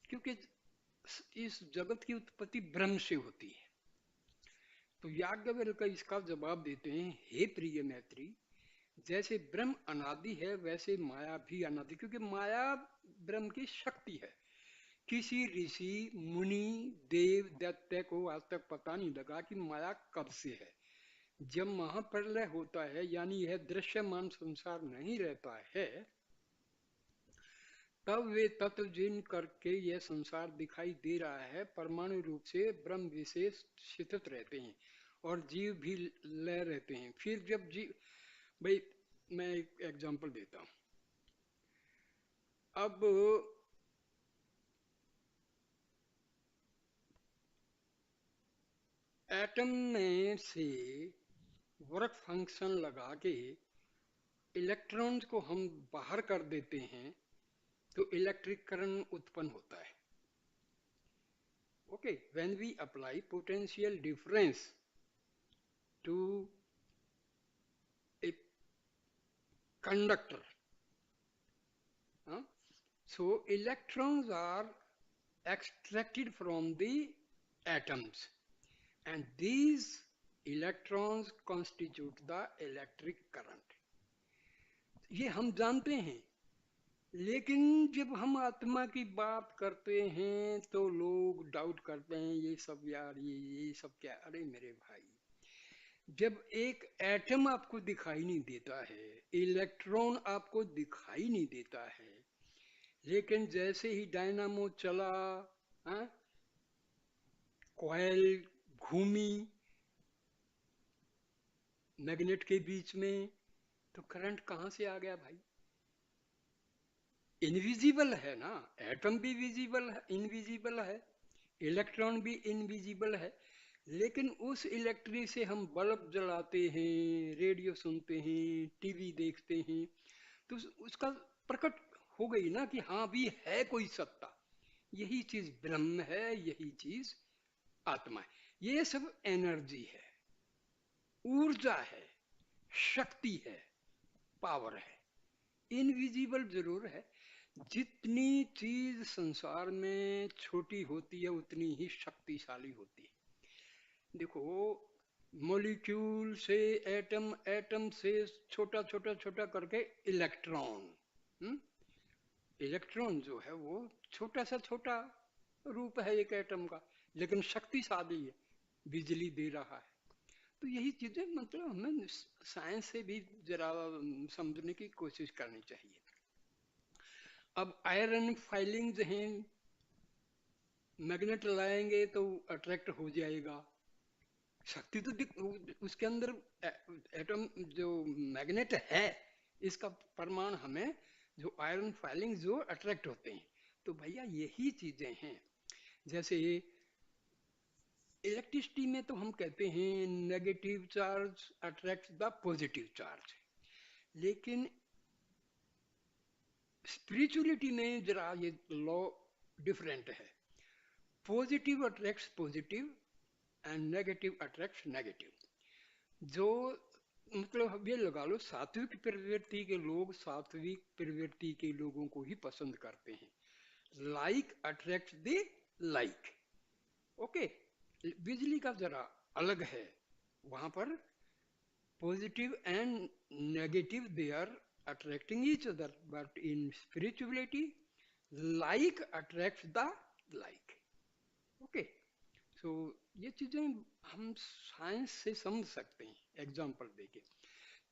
क्योंकि इस जगत की उत्पत्ति ब्रह्म से होती है। तो याज्ञवल्क्य इसका जवाब देते हैं, हे प्रिय मैत्री, जैसे ब्रह्म अनादि है वैसे माया भी अनादि, क्योंकि माया ब्रह्म की शक्ति है। किसी ऋषि मुनि देव दैत्य को आज तक पता नहीं लगा कि माया कब से है। जब महाप्रलय होता है, यानी यह दृश्यमान संसार नहीं रहता है, तब वे तत्व जिन करके यह संसार दिखाई दे रहा है परमाणु रूप से ब्रह्म विशेष स्थित रहते हैं और जीव भी लय रहते हैं। फिर जब जीव, भाई मैं एक एग्जांपल देता हूं। अब एटम में से वर्क फंक्शन लगा के इलेक्ट्रॉन्स को हम बाहर कर देते हैं तो इलेक्ट्रिक करंट उत्पन्न होता है। Okay, when we apply potential difference to a conductor, so electrons are extracted from the atoms and these electrons constitute the electric current. ये हम जानते हैं, लेकिन जब हम आत्मा की बात करते हैं तो लोग डाउट करते हैं, ये सब यार ये सब क्या। अरे मेरे भाई, जब एक एटम आपको दिखाई नहीं देता है, इलेक्ट्रॉन आपको दिखाई नहीं देता है, लेकिन जैसे ही डायनामो चला, कॉइल घूमी मैग्नेट के बीच में, तो करंट कहां से आ गया भाई? इनविजिबल है ना, एटम भी विजिबल है, इनविजिबल है, इलेक्ट्रॉन भी इनविजिबल है, लेकिन उस इलेक्ट्रिक से हम बल्ब जलाते हैं, रेडियो सुनते हैं, टीवी देखते हैं, तो उसका प्रकट हो गई ना कि हाँ भी है कोई सत्ता। यही चीज ब्रह्म है, यही चीज आत्मा है। ये सब एनर्जी है, ऊर्जा है, शक्ति है, पावर है। इनविजिबल जरूर है। जितनी चीज संसार में छोटी होती है उतनी ही शक्तिशाली होती है। देखो, मॉलिक्यूल से एटम, एटम से छोटा छोटा छोटा करके इलेक्ट्रॉन, इलेक्ट्रॉन जो है वो छोटा सा छोटा रूप है एक एटम का, लेकिन शक्तिशाली है, बिजली दे रहा है। तो यही चीजें मतलब हमें साइंस से भी जरा समझने की कोशिश करनी चाहिए। अब आयरन फाइलिंग्स हैं, मैग्नेट लाएंगे तो अट्रैक्ट हो जाएगा, शक्ति तो उसके अंदर एटम जो मैग्नेट है, इसका प्रमाण हमें जो आयरन फाइलिंग जो अट्रैक्ट होते हैं। तो भैया यही चीजें हैं। जैसे इलेक्ट्रिसिटी में तो हम कहते हैं negative charge attract the positive charge, लेकिन स्पिरिचुअलिटी में जरा ये लॉ डिफरेंट है। Positive attracts positive and negative attracts negative. जो मतलब ये लगा लो, सात्विक प्रवृत्ति के लोग सात्विक प्रवृत्ति के लोगों को ही पसंद करते हैं। Like attract the like. Okay, बिजली का जरा अलग है, वहां पर positive and negative they are attracting each other, but in spirituality like attracts the like. Okay, so ये चीजें हम साइंस से समझ सकते हैं एग्जाम्पल देके।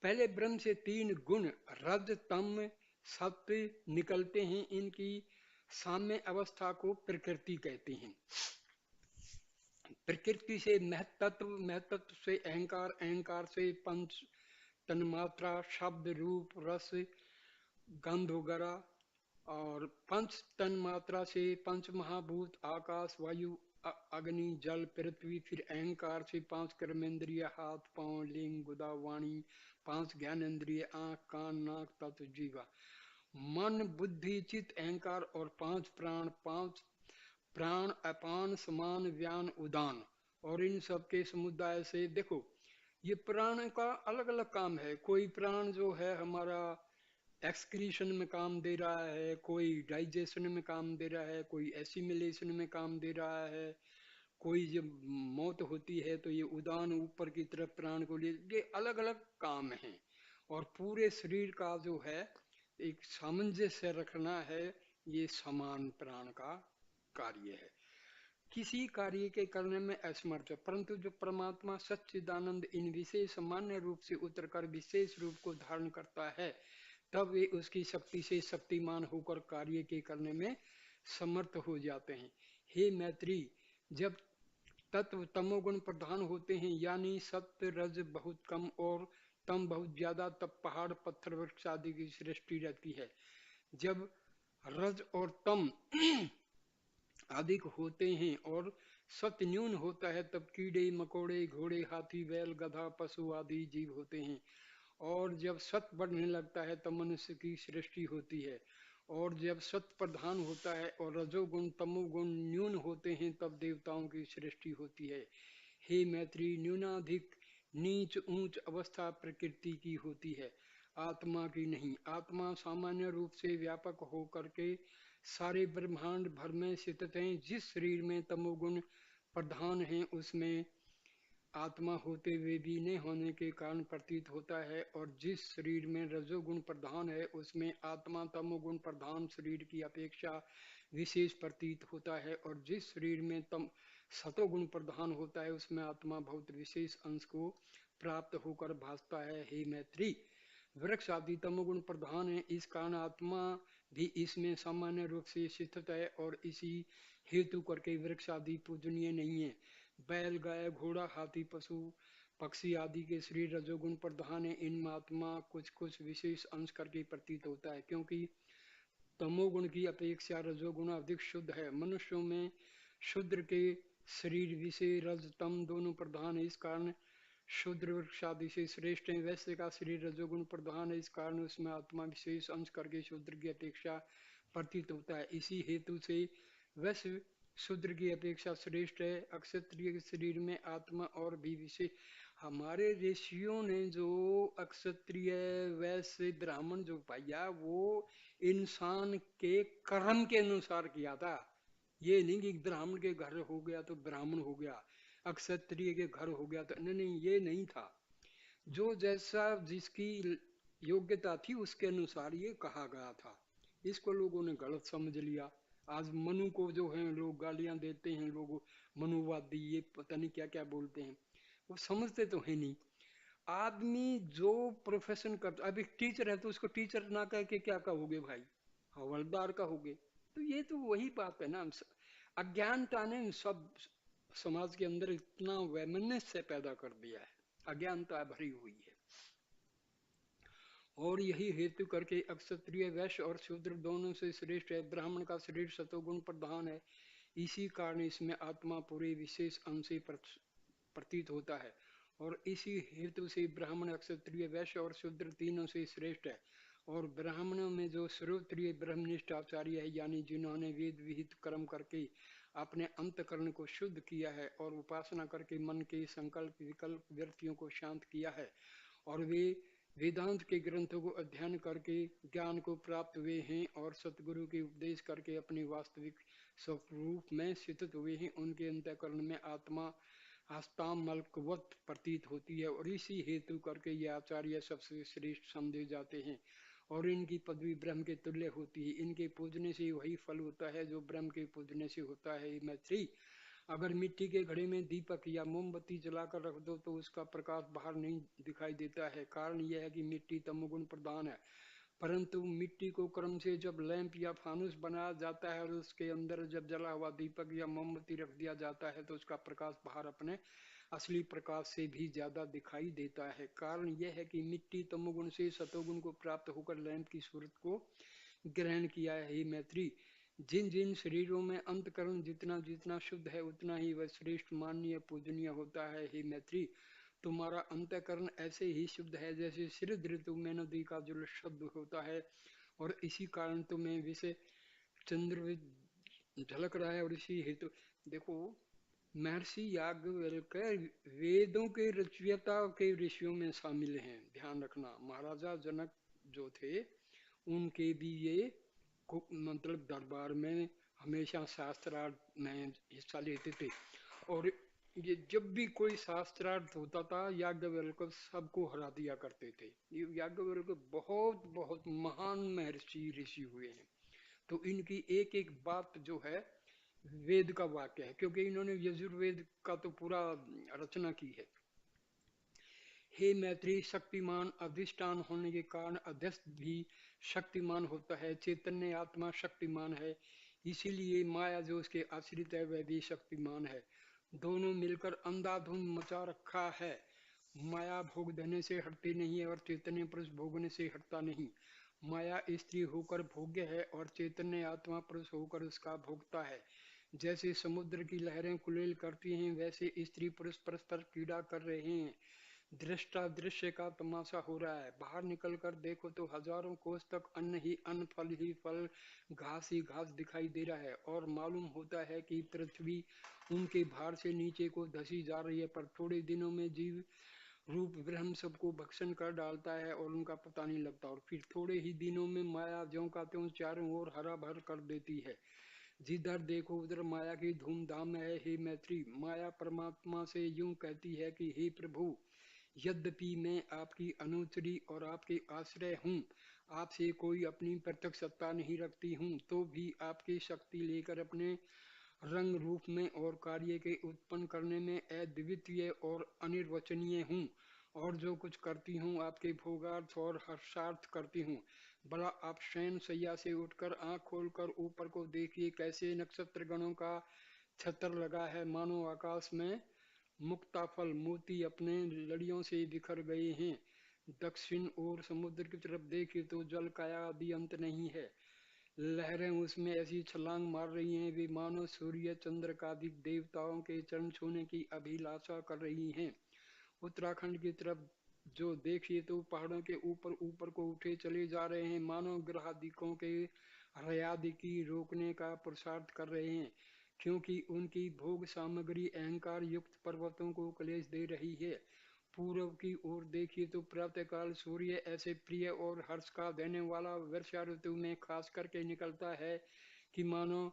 पहले ब्रह्म से तीन गुण रज तम सत्व निकलते हैं। इनकी साम्य अवस्था को प्रकृति कहते हैं। प्रकृति से महतत्व, महतत्व से अहंकार, अहंकार से पंच तन्मात्रा, शब्द, रूप, रस, गंध वगैरह, और पंच तन्मात्रा से पंच महाभूत, आकाश, वायु, अग्नि, जल, पृथ्वी। फिर अहंकार से पांच कर्मेंद्रिय, हाथ, पांव, लिंग, गुदा, वाणी, पांच ज्ञानेंद्रिय, आंख, कान, नाक, तत्व, जीवा, मन, बुद्धि, चित्त, अहंकार, और पांच प्राण, पांच प्राण अपान समान व्यान उदान। और इन सब के समुदाय से देखो, ये प्राण का अलग अलग काम है। कोई प्राण जो है हमारा एक्सक्रीशन में काम दे रहा है, कोई डाइजेशन में काम दे रहा है, कोई एसिमिलेशन में काम दे रहा है, कोई जब मौत होती है तो ये उदान ऊपर की तरफ प्राण को ले, ये अलग अलग काम है। और पूरे शरीर का जो है एक सामंजस्य रखना है, ये समान प्राण का कार्य है। किसी कार्य के करने में असमर्थ है, परंतु जो परमात्मा सच्चिदानंद इन विशेष सामान्य रूप से उतरकर विशेष रूप को धारण करता है, तब वे उसकी शक्ति से शक्तिमान होकर कार्य के करने में समर्थ हो जाते हैं। हे मैत्री, जब तत्व तमोगुण प्रधान होते हैं, यानी सत्य रज बहुत कम और तम बहुत ज्यादा, तब पहाड़, पत्थर, वृक्ष आदि की सृष्टि रहती है। जब रज और तम अधिक होते हैं और सत्य न्यून होता है, तब कीड़े मकोड़े, घोड़े, हाथी, बैल, गधा, पशु आदि जीव होते हैं। और जब सत्य बढ़ने लगता है तब मनुष्य की सृष्टि होती है। और जब सत्य प्रधान होता है और रजोगुण तमोगुण न्यून होते हैं, तब देवताओं की सृष्टि होती है। हे मैत्री, न्यूनाधिक नीच ऊंच अवस्था प्रकृति की होती है, आत्मा की नहीं। आत्मा सामान्य रूप से व्यापक होकर के सारे ब्रह्मांड भर में स्थित हैं। जिस शरीर में तमोगुण प्रधान है, उसमें आत्मा होते हुए भी न होने के कारण प्रतीत होता है, और जिस शरीर में रजोगुण प्रधान है, उसमें आत्मा तमोगुण प्रधान शरीर की अपेक्षा विशेष प्रतीत होता है, और जिस शरीर में तम सतोगुण प्रधान होता है, उसमें आत्मा बहुत विशेष अंश को प्राप्त होकर भासता है। हे मैत्री, वृक्ष आदि तमोगुण प्रधान है, इस कारण आत्मा भी इसमें सामान्य रूप से स्थित है, और इसी हेतु करके वृक्ष आदि पूजनीय नहीं है। बैल, गाय, घोड़ा, हाथी, पशु, पक्षी आदि के शरीर रजोगुण प्रधान है, इनमें आत्मा कुछ कुछ विशेष अंश करके प्रतीत होता है, क्योंकि तमोगुण की अपेक्षा रजोगुण अधिक शुद्ध है। मनुष्यों में शूद्र के शरीर विषय रज तम दोनों प्रधान है, इस कारण शूद्र वृक्ष आदि से श्रेष्ठ है। वैश्य का शरीर रजोगुण प्रधान है, इस कारण उसमें आत्मा विशेष अंश करके शूद्र की अपेक्षा प्रतीत होता है। इसी हेतु से वैश्य शूद्र की अपेक्षा श्रेष्ठ है। अक्षत्रिय के शरीर में आत्मा और भी विशेष, हमारे ऋषियों ने जो अक्षत्रिय वैश्य ब्राह्मण जो पाया, वो इंसान के कर्म के अनुसार किया था। ये नहीं कि ब्राह्मण के घर हो गया तो ब्राह्मण हो गया, अक्षत्रिय के घर हो गया तो, नहीं नहीं, ये नहीं था। जो जैसा जिसकी योग्यता थी उसके अनुसार ये कहा गया था। इसको लोगों ने गलत समझ लिया। आज मनु को जो है लोग गालियां देते हैं, लोग मनुवादी, ये पता नहीं क्या क्या बोलते हैं, वो समझते तो है नहीं। आदमी जो प्रोफेशन करता, अब एक टीचर है तो उसको टीचर ना कह के क्या कहोगे भाई, हवलदार कहोगे। तो ये तो वही बात है ना, अज्ञानता ने सब समाज के अंदर इतना वैमनस्य पैदा कर दिया है, अज्ञानता भरी हुई है। और यही हेतु करके अक्षत्रिय वैश्य और शूद्र दोनों से श्रेष्ठ है। ब्राह्मण का शरीर सतोगुण प्रधान है, इसी कारण इसमें आत्मा पूरे विशेष अंश से प्रतीत होता है, और इसी हेतु से ब्राह्मण, अक्षत्रिय, वैश्य और शूद्र तीनों से श्रेष्ठ है। और ब्राह्मणों में जो श्रोत्रिय ब्रह्मनिष्ठ आचार्य है, यानी जिन्होंने वेद विहित कर्म करके अपने अंतकरण को शुद्ध किया है और उपासना करके मन के संकल्प विकल्प वृत्तियों को शांत किया है, और वे वेदांत के ग्रंथों को अध्ययन करके ज्ञान को प्राप्त हुए हैं और सतगुरु के उपदेश करके अपने वास्तविक स्वरूप में स्थित हुए हैं, उनके अंतःकरण में आत्मा हस्तामलकवत प्रतीत होती है, और इसी हेतु करके ये आचार्य सबसे श्रेष्ठ समझे जाते हैं, और इनकी पदवी ब्रह्म के तुल्य होती है। इनके पूजने से वही फल होता है जो ब्रह्म के पूजने से होता है। मैत्री, अगर मिट्टी के घड़े में दीपक या मोमबत्ती जलाकर रख दो तो उसका प्रकाश बाहर नहीं दिखाई देता है। कारण यह है कि मिट्टी तमोगुण प्रधान है। परंतु मिट्टी को क्रम से जब लैंप या फानुस बनाया जाता है और उसके अंदर जब जला हुआ दीपक या मोमबत्ती रख दिया जाता है तो उसका प्रकाश बाहर अपने असली प्रकाश से भी ज्यादा दिखाई देता है। कारण यह है कि मिट्टी तमोगुण से सतोगुण को प्राप्त होकर लैंप की सूरत को ग्रहण किया है। हे मैत्री, जिन जिन शरीरों में अंतकरण जितना जितना शुद्ध है उतना ही वह श्रेष्ठ माननीय पूजनीय होता है। हे मैत्री, तुम्हारा अंतकरण ऐसे ही शुद्ध है जैसे शरद ऋतु में नदी का जल शुद्ध होता है, और इसी कारण तुम्हें विषय चंद्र झलक रहा है। और इसी हेतु देखो, महर्षि याज्ञवल्क्य वेदों के रचयिता के ऋषियों में शामिल हैं, ध्यान रखना। महाराजा जनक जो थे उनके भी ये मतलब दरबार में हमेशा शास्त्रार्थ में हिस्सा लेते थे। और ये जब भी कोई शास्त्रार्थ होता था याज्ञवल्क्य सबको हरा दिया करते थे। ये याज्ञवल्क्य बहुत बहुत महान महर्षि ऋषि हुए हैं। तो इनकी एक एक बात जो है वेद का वाक्य है, क्योंकि इन्होंने यजुर्वेद का तो पूरा रचना की है। हे मैत्री, शक्तिमान अधिष्ठान होने के कारण अध्यस्त भी शक्तिमान होता है। चैतन्य आत्मा शक्तिमान है, इसीलिए माया जो उसके आश्रित है वह भी शक्तिमान है। दोनों मिलकर अंधाधुंध मचा रखा है। माया भोग देने से हटती नहीं है और चैतन्य पुरुष भोगने से हटता नहीं। माया स्त्री होकर भोग्य है और चैतन्य आत्मा पुरुष होकर उसका भोगता है। जैसे समुद्र की लहरें कुलेल करती हैं वैसे स्त्री पुरुष परस्पर क्रीड़ा कर रहे हैं। दृष्टा दृश्य का तमाशा हो रहा है। बाहर निकल कर देखो तो हजारों कोस तक अन्न ही फल, घास ही घास दिखाई दे रहा है, और मालूम होता है कि पृथ्वी उनके भार से नीचे को धसी जा रही है। पर थोड़े दिनों में जीव रूप ब्रह्म सबको भक्षण कर डालता है और उनका पता नहीं लगता, और फिर थोड़े ही दिनों में माया ज्यों का त्यों चारों ओर हरा भर कर देती है। जिधर देखो उधर माया की धूमधाम है। हे मैत्री, माया परमात्मा से यूं कहती है कि हे प्रभु, यद्यपि मैं आपकी अनुचरी और आपके आश्रय हूँ, आपसे कोई अपनी प्रत्यक्ष सत्ता नहीं रखती हूँ, तो भी आपकी शक्ति लेकर अपने रंग रूप में और कार्य के उत्पन्न करने में अद्वितीय और अनिर्वचनीय हूँ। और जो कुछ करती हूँ आपके भोगार्थ और हर्षार्थ करती हूँ। भला आप शयन सैया से उठकर आंख खोलकर ऊपर को देखिए, कैसे नक्षत्र गणों का छत्र लगा है, मानो आकाश में मुक्ताफल मोती अपने लड़ियों से बिखर गए हैं। दक्षिण ओर समुद्र की तरफ देखिए तो जल का आदि अंत नहीं है। लहरें उसमें ऐसी छलांग मार रही हैं वे मानो सूर्य चंद्र का अधिक देवताओं के चरण छूने की अभिलाषा कर रही हैं। उत्तराखंड की तरफ जो देखिए तो पहाड़ों के ऊपर ऊपर को उठे चले जा रहे हैं, मानो ग्रहादिकों के हृदय की रोकने का पुरुषार्थ कर रहे हैं, क्योंकि उनकी भोग सामग्री अहंकार युक्त पर्वतों को क्लेश दे रही है। पूर्व की ओर देखिए तो प्रातःकाल सूर्य ऐसे प्रिय और हर्ष का देने वाला वर्षा ऋतु में खास करके निकलता है कि मानो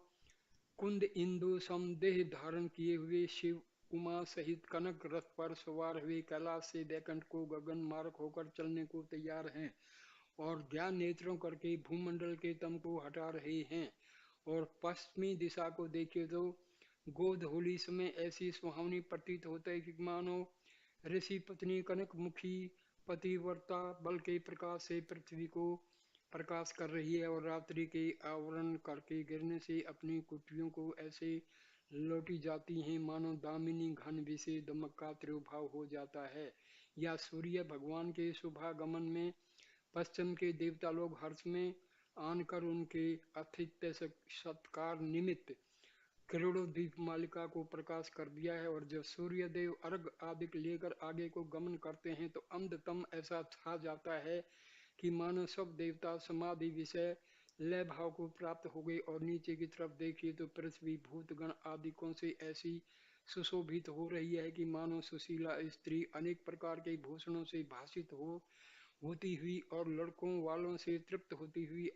कुंद इंदु समदेह धारण किए हुए शिव उमा सहित कनक रथ पर सवार हुए कैलाश से बैकुंठ को गगन मार्ग होकर चलने को तैयार हैं, और ज्ञान नेत्रों करके भूमंडल के तम को हटा रहे हैं। और पश्चिमी दिशा को देखे तो गोद होली समय ऐसी सुहावनी प्रतीत होता है कि मानो ऋषि पत्नी कनक मुखी पतिव्रता बल के प्रकाश से पृथ्वी को प्रकाश कर रही है, और रात्रि के आवरण करके गिरने से अपनी कुटियों को ऐसे लौटी जाती हैं मानो दामिनी घन विषे दमक का त्रिभाव हो जाता है। या सूर्य भगवान के शुभागमन में पश्चिम के देवता लोग हर्ष में आनकर उनके आतिथ्य सत्कार निमित्त करोड़ों दीप मालिका को प्रकाश कर दिया है। और जब सूर्य देव अर्घ आदि लेकर आगे को गमन करते हैं तो अंधतम ऐसा छा जाता है कि मानो सब देवता समाधि विषय लय भाव को प्राप्त हो गए, और नीचे की तरफ देखिए तो पृथ्वी भूत गण आदिकों से ऐसी सुशोभित हो रही है कि मानो सुशीला स्त्री अनेक प्रकार के भूषणों से भाषित होती हुई और लड़कों वालों से तृप्त होती हुई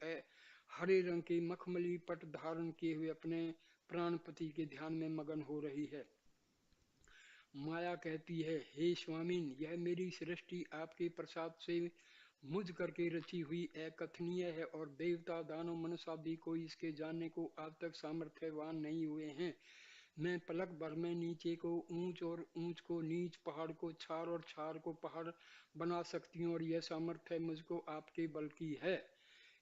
हरे रंग के मखमली पट धारण किए हुए अपने प्राणपति के ध्यान में मगन हो रही है। माया कहती है, हे स्वामीन, यह मेरी सृष्टि आपके प्रसाद से मुझ करके रची हुई अकथनीय है, और देवता दानव मनुष्य आदि कोई इसके जानने को आज तक सामर्थ्यवान नहीं हुए हैं। मैं पलक भर में नीचे को ऊंच और ऊंच को नीच, पहाड़ को छार और छार को पहाड़ बना सकती हूँ, और यह सामर्थ्य मुझको आपके बल की है।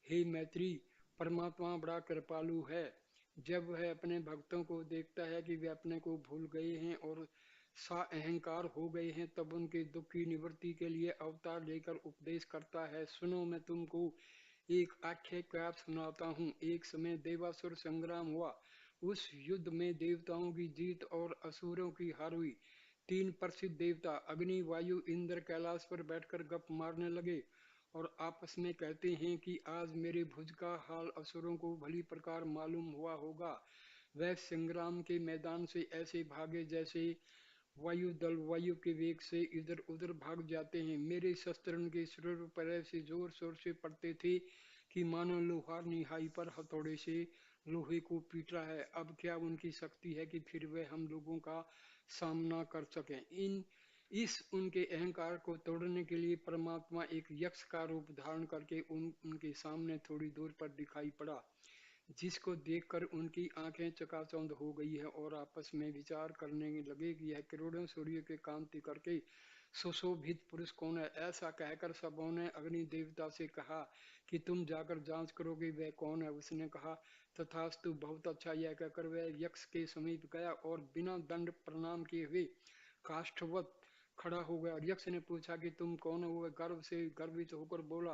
हे मैत्री, परमात्मा बड़ा कृपालु है। जब वह अपने भक्तों को देखता है कि वे अपने को भूल गए हैं और सा अहंकार हो गए हैं, तब उनके दुख की निवृत्ति के लिए अवतार लेकर उपदेश करता है। सुनो, मैं तुमको एक आख्यायिका सुनाता हूँ। एक समय देवासुर संग्राम हुआ। उस युद्ध में देवताओं की जीत और असुरों की हार हुई। तीन प्रसिद्ध देवता अग्नि, वायु, इंद्र कैलाश पर बैठकर गप मारने लगे और आपस में कहते हैं कि आज मेरे भुज का हाल असुरों को भली प्रकार मालूम हुआ होगा। वह संग्राम के मैदान से ऐसे भागे जैसे वायु दल वायु के वेग से इधर उधर भाग जाते हैं। मेरे शस्त्र उनके शरीर पर ऐसे जोर शोर से पड़ते थे कि मानो लोहार निहाई पर हथौड़े से लोहे को पीट रहा है। अब क्या उनकी शक्ति है कि फिर वे हम लोगों का सामना कर सकें। इस उनके अहंकार को तोड़ने के लिए परमात्मा एक यक्ष का रूप धारण करके उनके सामने थोड़ी दूर पर दिखाई पड़ा, जिसको देखकर उनकी आंखें चकाचौंध हो गई है और आपस में विचार करने लगे कि यह करोड़ों सूर्य के कांति करके सुशोभित पुरुष कौन है। ऐसा कहकर सबों ने अग्नि देवता से कहा कि तुम जाकर जांच करोगे वह कौन है। उसने कहा, तथास्तु, बहुत अच्छा। यह कहकर वह यक्ष के समीप गया और बिना दंड प्रणाम किए हुए काष्ठवत खड़ा हो गया। और यक्ष ने पूछा कि तुम कौन हो। वह गर्व से गर्वित होकर बोला,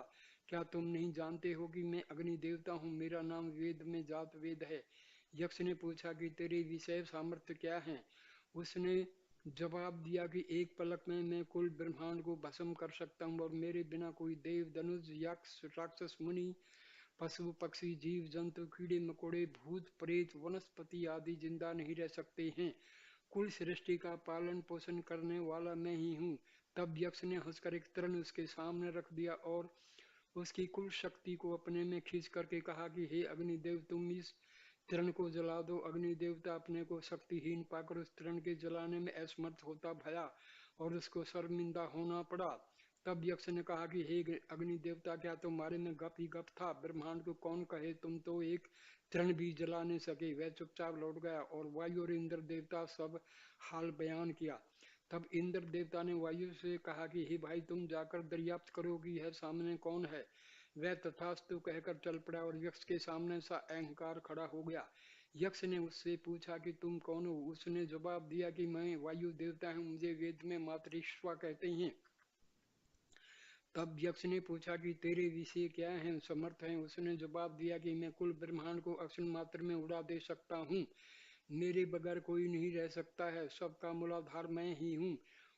क्या तुम नहीं जानते हो कि मैं अग्नि देवता हूँ। मेरा नाम वेद में जात वेद है। यक्ष ने पूछा कि तेरे विषय सामर्थ्य क्या है। उसने जवाब दिया कि एक पलक में मैं कुल ब्रह्मांड को भस्म कर सकता हूँ और मेरे बिना कोई देव, धनुष, यक्ष, राक्षस, मुनि, पशु, पक्षी, जीव जंतु, कीड़े मकोड़े, भूत प्रेत, वनस्पति आदि जिंदा नहीं रह सकते हैं। कुल सृष्टि का पालन पोषण करने वाला मैं ही हूँ। तब यक्ष ने हंसकर एक तृण उसके सामने रख दिया और उसकी कुल शक्ति को अपने में खींच करके कहा कि हे अग्निदेव, तुम इस तृण को जला दो। अग्नि देवता अपने को शक्तिहीन पाकर उस तृण के जलाने में असमर्थ होता भया और उसको शर्मिंदा होना पड़ा। तब यक्ष ने कहा कि हे अग्नि देवता, क्या तुम्हारे में गप ही गप था। ब्रह्मांड को कौन कहे, तुम तो एक तृण भी जला नहीं सके। वह चुपचाप लौट गया और वायु और इंद्र देवता सब हाल बयान किया। तब इंद्र देवता ने वायु से कहा कि हे भाई, तुम जाकर दरियाप्त करो कि यह सामने कौन है। वह तथास्तु कहकर चल पड़ा और यक्ष के सामने सा अहंकार खड़ा हो गया। यक्ष ने उससे पूछा कि तुम कौन हो। उसने जवाब दिया कि मैं वायु देवता हूँ, मुझे वेद में मातृश्वा कहते हैं। तब यक्ष ने पूछा कि तेरे विषय क्या हैं, समर्थ हैं। उसने जवाब दिया कि मैं कुल ब्रह्मांड को अक्षण मात्र में उड़ा दे सकता हूँ। मेरे बगैर कोई नहीं रह सकता है। सबका मूलाधार मैं ही हूँ।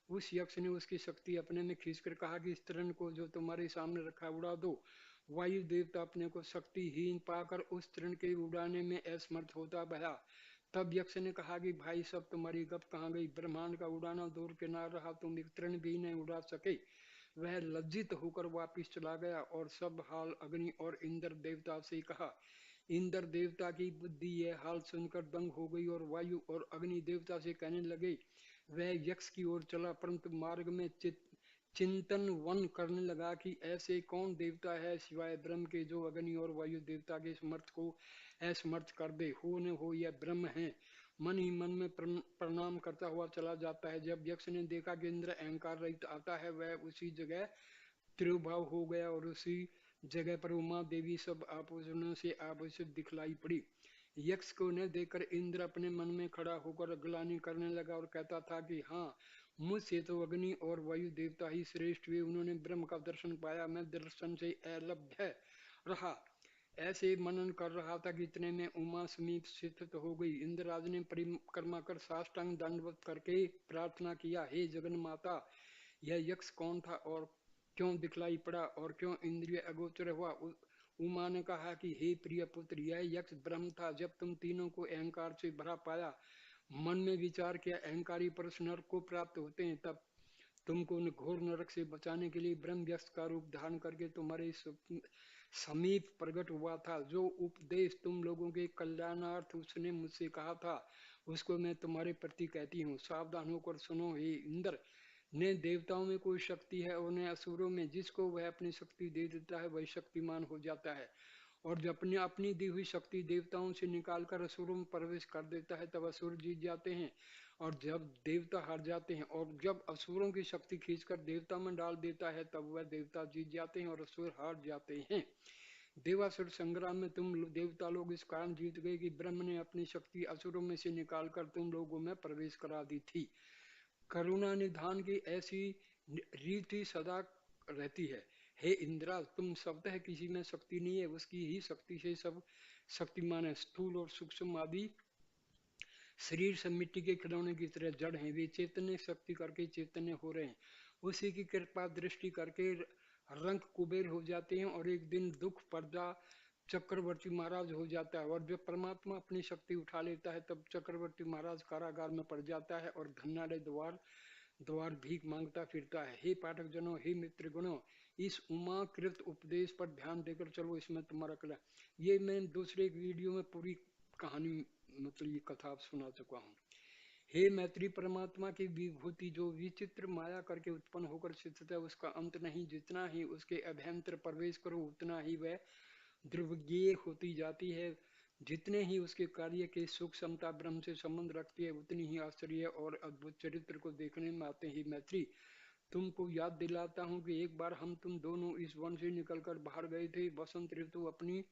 उस यक्ष ने उसकी शक्ति अपने में खींचकर कहा कि इस तृण को जो तुम्हारे सामने रखा उड़ा दो। वायु देवता अपने को शक्तिहीन पाकर उस तृण के उड़ाने में असमर्थ होता भया। तब यक्ष ने कहा कि भाई, सब तुम्हारी गप कहाँ गई। ब्रह्मांड का उड़ाना दूर के ना रहा, तुम एक तृण भी नहीं उड़ा सके। वह लज्जित होकर वापिस चला गया और सब हाल अग्नि और इंद्र देवता से कहा। इंद्र देवता की बुद्धि यह हाल सुनकर दंग हो गई और वायु और अग्नि देवता से कहने लगे। वह यक्ष की ओर चला, परंतु मार्ग में चिंतन वन करने लगा कि ऐसे कौन देवता है सिवाय ब्रह्म के जो अग्नि और वायु देवता के समर्थ को असमर्थ कर दे। हो न हो यह ब्रह्म है। मन ही मन में प्रणाम करता हुआ चला जाता है। जब यक्ष ने देखा कि इंद्र अहंकार रहित आता है, वह उसी जगह तिरुभाव हो गया और उसी जगह पर उमा देवी सब आभूषणों से आभूषित दिखलाई पड़ी। यक्ष को न देखकर इंद्र अपने मन में खड़ा होकर ग्लानि करने लगा और कहता था कि हाँ, मुझसे तो अग्नि और वायु देवता ही श्रेष्ठ हुए। उन्होंने ब्रह्म का दर्शन पाया, मैं दर्शन से अलभ्य रहा। ऐसे मनन कर रहा था कि इतने में उमा समीप स्थित हो गई। इंद्रराज ने परिक्रमा कर साष्टांग दंडवत करके प्रार्थना किया, हे जगन माता, यह यक्ष कौन था और क्यों दिखलाई पड़ा और क्यों इंद्रिय अगोचर हुआ। उमा ने कहा कि हे प्रिय पुत्र, यह यक्ष ब्रह्म था। जब तुम तीनों को अहंकार से भरा पाया, मन में विचार किया अहंकारी पुरुष नरक को प्राप्त होते हैं, तब तुमको घोर नरक से बचाने के लिए ब्रह्म यक्ष का रूप धारण करके तुम्हारे समीप प्रकट हुआ था। जो उपदेश तुम लोगों के कल्याणार्थ उसने मुझसे कहा था, उसको मैं तुम्हारे प्रति कहती हूँ। सावधान होकर सुनो। हे इंद्र, ने देवताओं में कोई शक्ति है और न असुरों में। जिसको वह अपनी शक्ति दे देता है वही शक्तिमान हो जाता है और जब अपने अपनी दी हुई शक्ति देवताओं से निकालकर असुरों में प्रवेश कर देता है तब असुर जीत जाते हैं। और जब देवता हार जाते हैं और जब असुरों की शक्ति खींचकर देवता में डाल देता है तब वह देवता जीत जाते हैं और असुर हार जाते हैं। देवासुर संग्राम में तुम देवता लोग इस कारण जीत गए कि ब्रह्म ने अपनी शक्ति असुरों में से निकालकर तुम लोगों में प्रवेश करा दी थी। करुणा निधान की ऐसी रीति सदा रहती है। हे इंद्रा, तुम शब्द किसी में शक्ति नहीं है, उसकी ही शक्ति से सब शक्तिमान है। स्थूल और सूक्ष्म आदि शरीर सब मिट्टी के खिलौने की तरह जड़ हैं, वे चैतन्य शक्ति करके चैतन्य हो रहे हैं। उसी की कृपा दृष्टि करके रंक कुबेर हो जाते हैं और एक दिन दुख पर्दा चक्रवर्ती महाराज हो जाता है। और जब परमात्मा अपनी शक्ति उठा लेता है तब चक्रवर्ती महाराज कारागार में पड़ जाता है और धन्यालय द्वार द्वार भीख मांगता फिरता है। हे पाठक जनों, हे मित्र गणों, इस उमाकृत उपदेश पर ध्यान देकर चलो, इसमें तुम्हारा कला। ये मैं दूसरे एक वीडियो में पूरी कहानी मतलब ये कथा सुना चुका हूँ। हे मैत्री, परमात्मा की विभूति जो विचित्र माया करके उत्पन्न होकर स्थित है उसका अंत नहीं। जितना ही उसके अभ्यंतर प्रवेश करो उतना ही वह ध्रुवज्ञेय होती जाती है। जितने ही उसके कार्य के सूक्ष्मता ब्रह्म से संबंध रखती है उतनी ही आश्चर्य और अद्भुत चरित्र को देखने में आते हैं। मैत्री, तुमको याद दिलाता हूँ कि एक बार हम तुम दोनों इस वन से निकलकर बाहर गए थे। बसंत ऋतु अपनी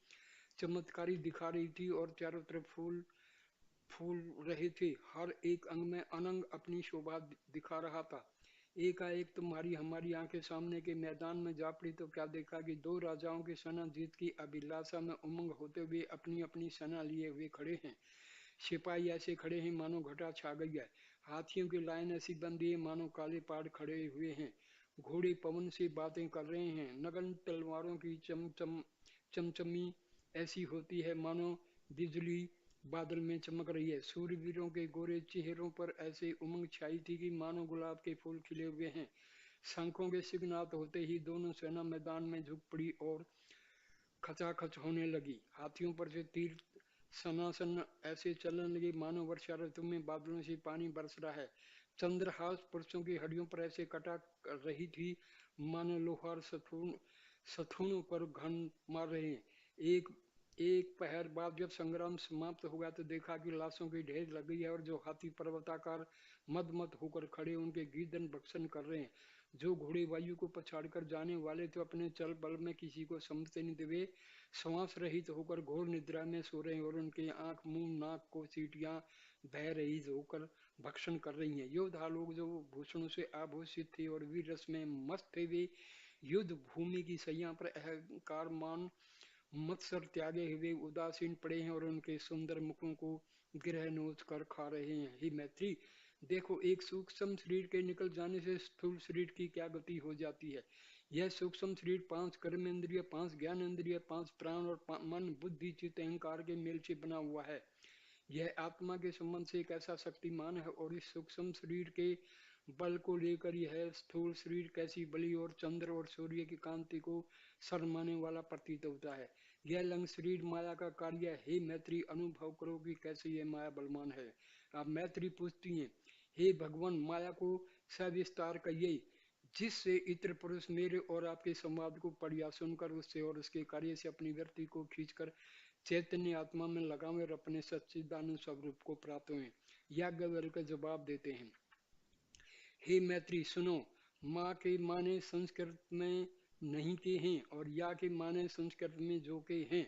चमत्कारी दिखा रही थी और चारों तरफ फूल फूल रहे थे। हर एक अंग में अनंग अपनी शोभा दिखा रहा था। एकाएक तुम्हारी हमारी आंखें सामने के मैदान में जा पड़ी तो क्या देखा कि दो राजाओं की सेना जीत की अभिलाषा में उमंग होते हुए अपनी अपनी सेना लिए हुए खड़े हैं। सिपाही ऐसे खड़े हैं मानो घटा छा गई है। हाथियों की लाइन ऐसी बंदी है मानो काले पहाड़ खड़े हुए हैं। घोड़े पवन से बातें कर रहे हैं। नगन तलवारों की चमचमी ऐसी होती है मानो बिजली बादल में चमक रही है। सूर्यवीरों के गोरे चेहरों पर ऐसे उमंग छाई थी कि मानो गुलाब के फूल खिले हुए हैं। शंखों के सिग्नात होते ही दोनों सेना मैदान में झुक पड़ी और खचाखच होने लगी। हाथियों पर से तीर सनासन ऐसे चलने लगे मानो वर्षा ऋतु में बादलों से पानी बरस रहा है। चंद्रहास पुरुषों की हड्डियों पर ऐसे कटा रही थी मानो लोहार सथुनों पर घन मार रहे हैं। एक एक पहर बाद जब संग्राम समाप्त हो गया तो देखा कि लाशों की ढेर लग गई है और जो हाथी पर्वताकार मद मद होकर खड़े उनके गीदन भक्षण कर रहे हैं। जो घोड़े वायु को पछाड़कर जाने वाले तो अपने चल बल में किसी को समझते नहीं थे, श्वास रहित होकर घोर निद्रा में सो रहे हैं और उनके आंख मुंह नाक को सीटियां बह रही होकर भक्षण कर रही हैं। योद्धा लोग जो भूषणों से आभूषित थे और वीर रस में मस्त थे वे युद्ध भूमि की सैया पर अहंकार मान मत्सर त्यागे हुए उदासीन पड़े हैं और उनके सुंदर मुखों को गिरह नोच कर खा रहे हैं। हे मैत्री, देखो एक सूक्ष्म शरीर के निकल जाने से स्थूल शरीर की क्या गति हो जाती है। यह सूक्ष्म शरीर 5 कर्म इंद्रिय, 5 ज्ञान इंद्रिय, 5 प्राण और मन बुद्धि चित्त अहंकार के मेल से बना हुआ है। यह आत्मा के संबंध से एक ऐसा शक्तिमान है और इस सूक्ष्म शरीर के बल को लेकर यह स्थूल शरीर कैसी बलि और चंद्र और सूर्य की कांति को शर्माने वाला प्रतीत होता है। यह लंग शरीर माया का कार्य है। हे मैत्री, अनुभव करो कि कैसे यह माया बलवान है। अब मैत्री पूछती हैं, हे भगवान, माया को सविस्तार कहिए जिससे इतर पुरुष मेरे और आपके संवाद को पढ़ या सुनकर उससे और उसके कार्य से अपनी वृत्ति को खींचकर चैतन्य आत्मा में लगावे और अपने सच्चिदानंद स्वरूप को प्राप्त हुए। याज्ञवल्क्य का जवाब देते हैं, हे मैत्री सुनो, माँ के माने संस्कृत में नहीं के हैं और या के माने संस्कृत में जो के हैं।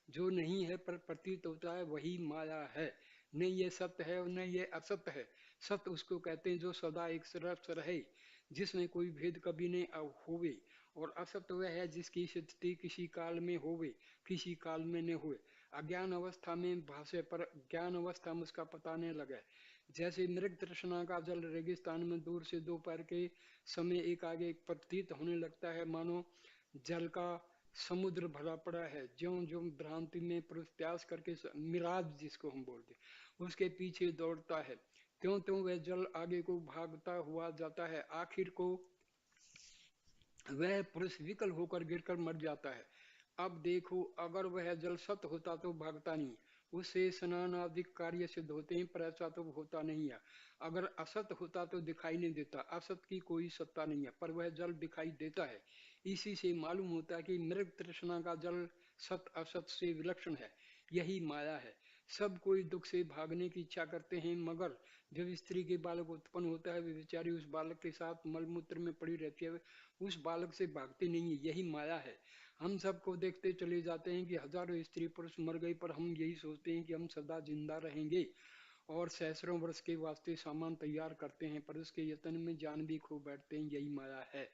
जो नहीं है पर प्रतीत होता है वही माया है। न ये सत्य है और न ये असत्य है। सत्य उसको कहते हैं जो सदा एक तरफ रहे, जिसमें कोई भेद कभी नहीं होवे। और असत्य वह है जिसकी स्थिति किसी काल में होवे, किसी काल में न हुए। अज्ञान अवस्था में भाषे पर ज्ञान अवस्था में उसका पता नहीं लगे। जैसे मृग तृष्णा का जल रेगिस्तान में दूर से दोपहर के समय एक आगे एक प्रतीत होने लगता है मानो जल का समुद्र भरा पड़ा है। ज्यों ज्यों भ्रांति में पुरुष प्यास करके मिराज जिसको हम बोलते उसके पीछे दौड़ता है, त्यों त्यों वह जल आगे को भागता हुआ जाता है। आखिर को वह पुरुष विकल होकर गिरकर मर जाता है। अब देखो, अगर वह जल सत्य होता तो भागता नहीं, उससे स्नान आदि कार्य सिद्ध होते हैं, पर ऐसा तो होता नहीं है। अगर असत होता तो दिखाई नहीं देता। असत की कोई सत्ता नहीं है पर वह जल दिखाई देता है। इसी से मालूम होता है कि मृग तृष्णा का जल सत असत से विलक्षण है। यही माया है। सब कोई दुख से भागने की इच्छा करते हैं, मगर जब स्त्री के बालक उत्पन्न होता है वे बेचारी उस बालक के साथ मलमूत्र में पड़ी रहती है, उस बालक से भागती नहीं है। यही माया है। हम सबको देखते चले जाते हैं कि हजारों स्त्री पुरुष मर गए, पर हम यही सोचते हैं कि हम सदा जिंदा रहेंगे और सहस्रों वर्ष के वास्ते सामान तैयार करते हैं, पर उसके यत्न में जान भी खो बैठते हैं। यही माया है।